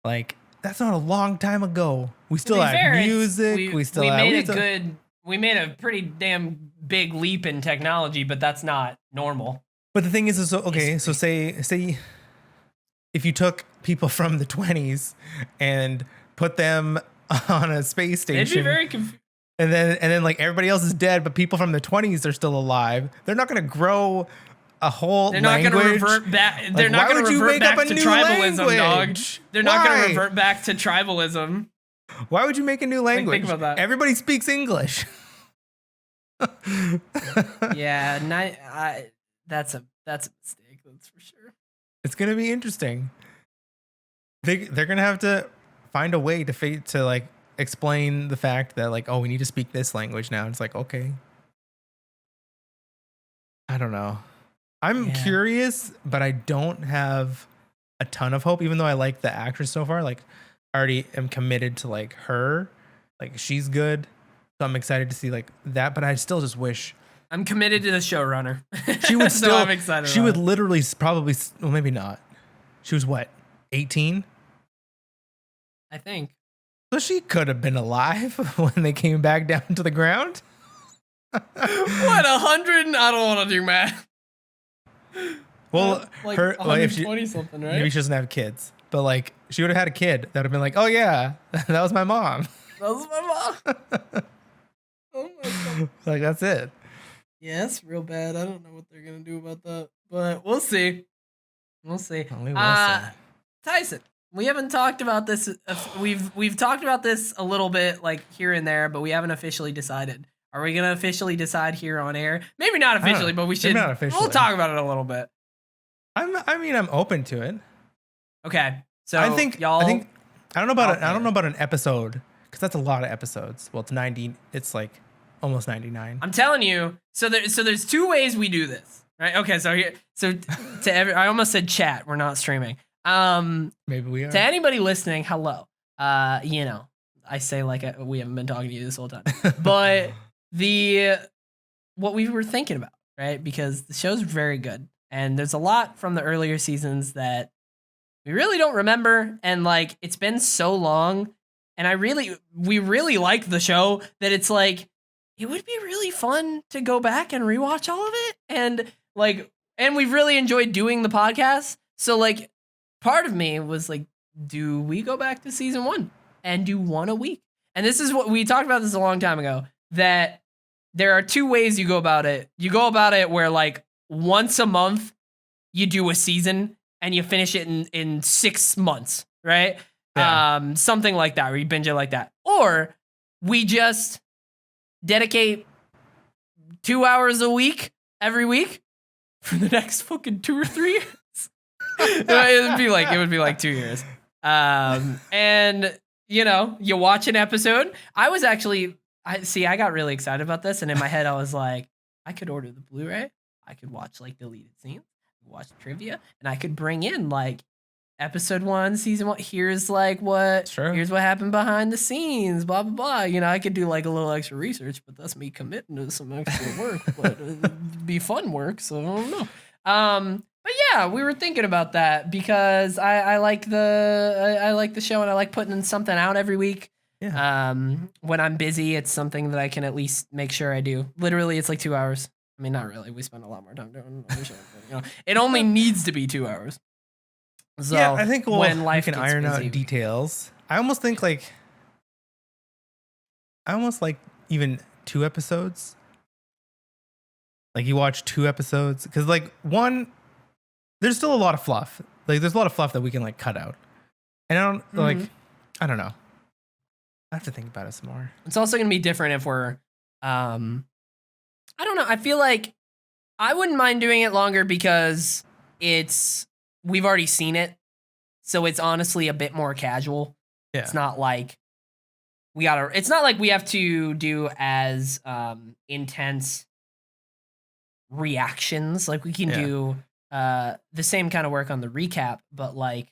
Like that's not a long time ago. We still had music. We made a pretty damn big leap in technology, but that's not normal. But the thing is okay. So say if you took people from the 20s and put them on a space station, it'd be very confusing. And then like everybody else is dead, but people from the 20s are still alive. They're not going to grow a whole language. They're not going to revert back. They're not going to revert back to tribalism, dog. They're not going to revert back to tribalism. Why would you make a new language? Think about that. Everybody speaks English. Yeah, that's a mistake. That's for sure. It's going to be interesting. They're going to have to find a way to like explain the fact that like, oh, we need to speak this language now. It's like, okay. I don't know. I'm curious, but I don't have a ton of hope, even though I like the actress so far. Like, already am committed to like her, like she's good, so I'm excited to see like that. But I still just wish I'm committed to the showrunner. she would still. So I'm excited. She would literally probably, well, maybe not. She was what, 18? I think. So she could have been alive when they came back down to the ground. What, 100? I don't want to do math. Well, like her, like if she, 120 something, right? maybe she doesn't have kids, but like she would have had a kid that would have been like, oh yeah, that was my mom. That was my mom. Oh my God. Like that's it. Yeah, it's real bad. I don't know what they're gonna do about that, but we'll see. We'll see. Only we'll see. Tyson, we haven't talked about this. We've talked about this a little bit, like here and there, but we haven't officially decided. Are we gonna officially decide here on air? Maybe not officially, but we should. Maybe not officially. We'll talk about it a little bit. I'm open to it. Okay, so I think y'all. I don't know about an episode because that's a lot of episodes. Well, it's 90. It's like almost 99. I'm telling you. So there's two ways we do this, right? Okay, I almost said chat. We're not streaming. Maybe we are. To anybody listening, hello. I say like we haven't been talking to you this whole time, but what we were thinking about, right? Because the show's very good, and there's a lot from the earlier seasons that we really don't remember, and like it's been so long, and we really like the show that it's like it would be really fun to go back and rewatch all of it, and we've really enjoyed doing the podcast. So like, part of me was like, do we go back to season 1 and do one a week? And this is what we talked about this a long time ago, that there are two ways you go about it. You go about it where like once a month you do a season and you finish it in 6 months, right? Yeah. Something like that, where you binge it like that. Or we just dedicate 2 hours a week every week for the next fucking 2 or 3 years. it would be like 2 years. And you watch an episode. I got really excited about this, and in my head I was like, I could order the Blu-ray, I could watch like deleted scenes, watch trivia, and I could bring in like episode 1, season 1. Here's what happened behind the scenes, blah blah blah. I could do like a little extra research, but that's me committing to some extra work. But it'd be fun work, so I don't know. But yeah, we were thinking about that because I like the show, and I like putting something out every week. Yeah. When I'm busy, it's something that I can at least make sure I do. Literally, it's like 2 hours. I mean, not really. We spend a lot more time doing the show, but, it only needs to be 2 hours. So yeah, I think when life can iron busy, out details. I almost like even 2 episodes. Like you watch 2 episodes because like one, there's still a lot of fluff. Like there's a lot of fluff that we can like cut out. And I don't know. I have to think about it some more. It's also going to be different if we're, I don't know. I feel like I wouldn't mind doing it longer because we've already seen it. So it's honestly a bit more casual. Yeah. It's not like we have to do as intense reactions. Like we can do the same kind of work on the recap, but like,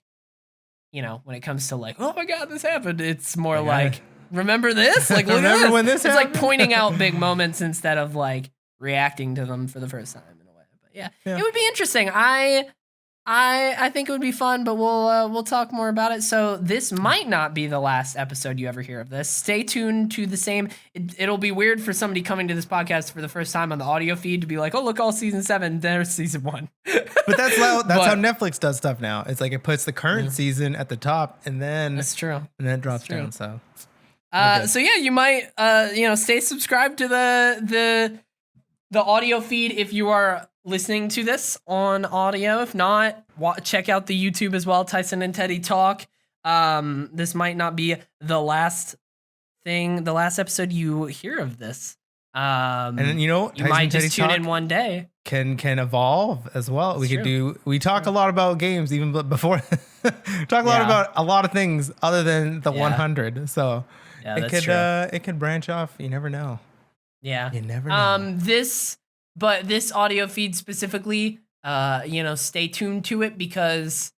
when it comes to like, oh my God, this happened, it's more like, remember this? Like, look at this. When this happened? Like pointing out big moments instead of like reacting to them for the first time in a way. But yeah. It would be interesting. I think it would be fun, but we'll talk more about it. So this might not be the last episode you ever hear of this. Stay tuned to the same. It'll be weird for somebody coming to this podcast for the first time on the audio feed to be like, oh, look, all season 7, there's season 1. But that's how Netflix does stuff now. It's like it puts the current season at the top, and then that's true, and then it drops down. So yeah, you might stay subscribed to the audio feed if you are listening to this on audio. If not, check out the YouTube as well. Tyson and Teddy talk. This might not be the last episode you hear of this. And then you might just tune in one day. Can evolve as well. We talk a lot about games even before talk a lot about a lot of things other than the 100. So it could branch off. You never know. Yeah. You never know. This audio feed specifically, stay tuned to it because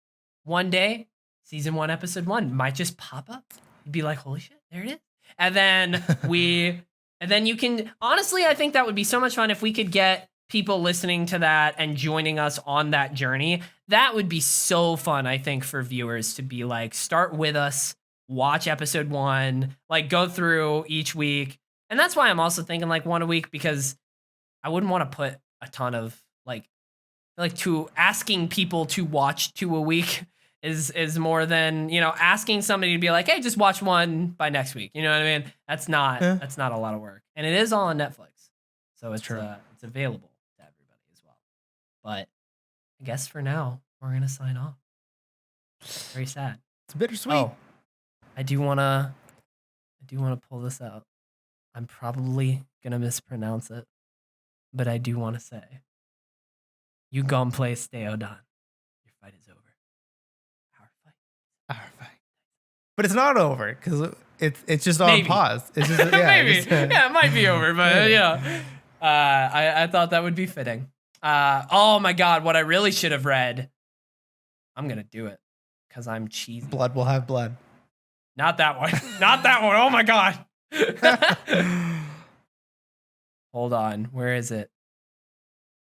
one day season 1, episode 1 might just pop up. You'd be like, holy shit, there it is. And then you can, honestly, I think that would be so much fun if we could get people listening to that and joining us on that journey. That would be so fun, I think, for viewers to be like, start with us, watch episode 1, like go through each week. And that's why I'm also thinking like 1 a week, because I wouldn't want to put a ton of like to asking people to watch 2 a week is more than, asking somebody to be like, hey, just watch 1 by next week. You know what I mean? That's not a lot of work. And it is all on Netflix. So it's available to everybody as well. But I guess for now, we're going to sign off. Very sad. It's bittersweet. Oh, I do want to pull this out. I'm probably going to mispronounce it, but I do want to say, you gon' play stay on. Your fight is over. Our fight. But it's not over because it's just on pause. It's just, maybe. It might be over, but I thought that would be fitting. Oh my God, what I really should have read. I'm gonna do it because I'm cheesy. Blood will have blood. Not that one. Not that one. Oh my God. Hold on. Where is it?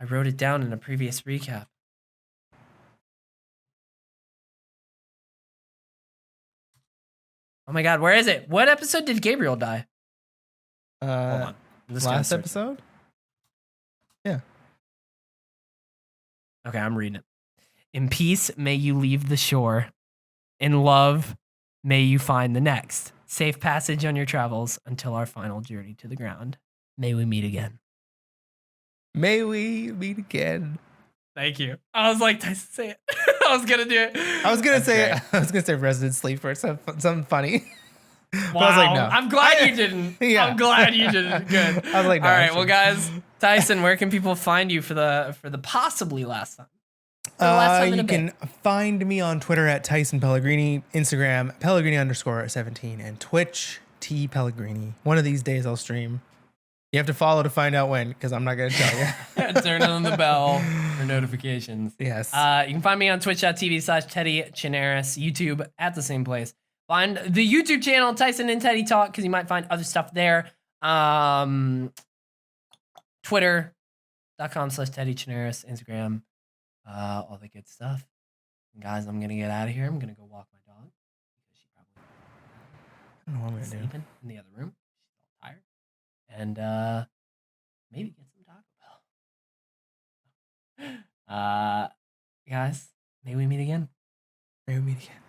I wrote it down in a previous recap. Oh my God, where is it? What episode did Gabriel die? Hold on. Last episode? Yeah. Okay, I'm reading it. In peace, may you leave the shore. In love, may you find the next. Safe passage on your travels until our final journey to the ground. May we meet again. May we meet again. Thank you. I was like, Tyson, say it. I was gonna do it. I was gonna say Resident Sleeper, something funny. Wow. I was like, no. I'm glad you didn't. Yeah. I'm glad you didn't. Good. I was like, no. All right, well, guys, Tyson, where can people find you for the possibly last time? You can find me on Twitter at Tyson Pellegrini, Instagram Pellegrini_17, and Twitch TPellegrini. One of these days I'll stream. You have to follow to find out when, because I'm not going to tell you. Turn on the bell for notifications. Yes. You can find me on twitch.tv/TeddyChinaris, YouTube at the same place. Find the YouTube channel, Tyson and Teddy Talk, because you might find other stuff there. Twitter.com/TeddyChinaris, Instagram, all the good stuff. And guys, I'm going to get out of here. I'm going to go walk my dog. Because she probably I don't know what I'm going to do. Sleeping in the other room. She's all tired. And maybe get some Taco Bell. Guys, may we meet again. May we meet again.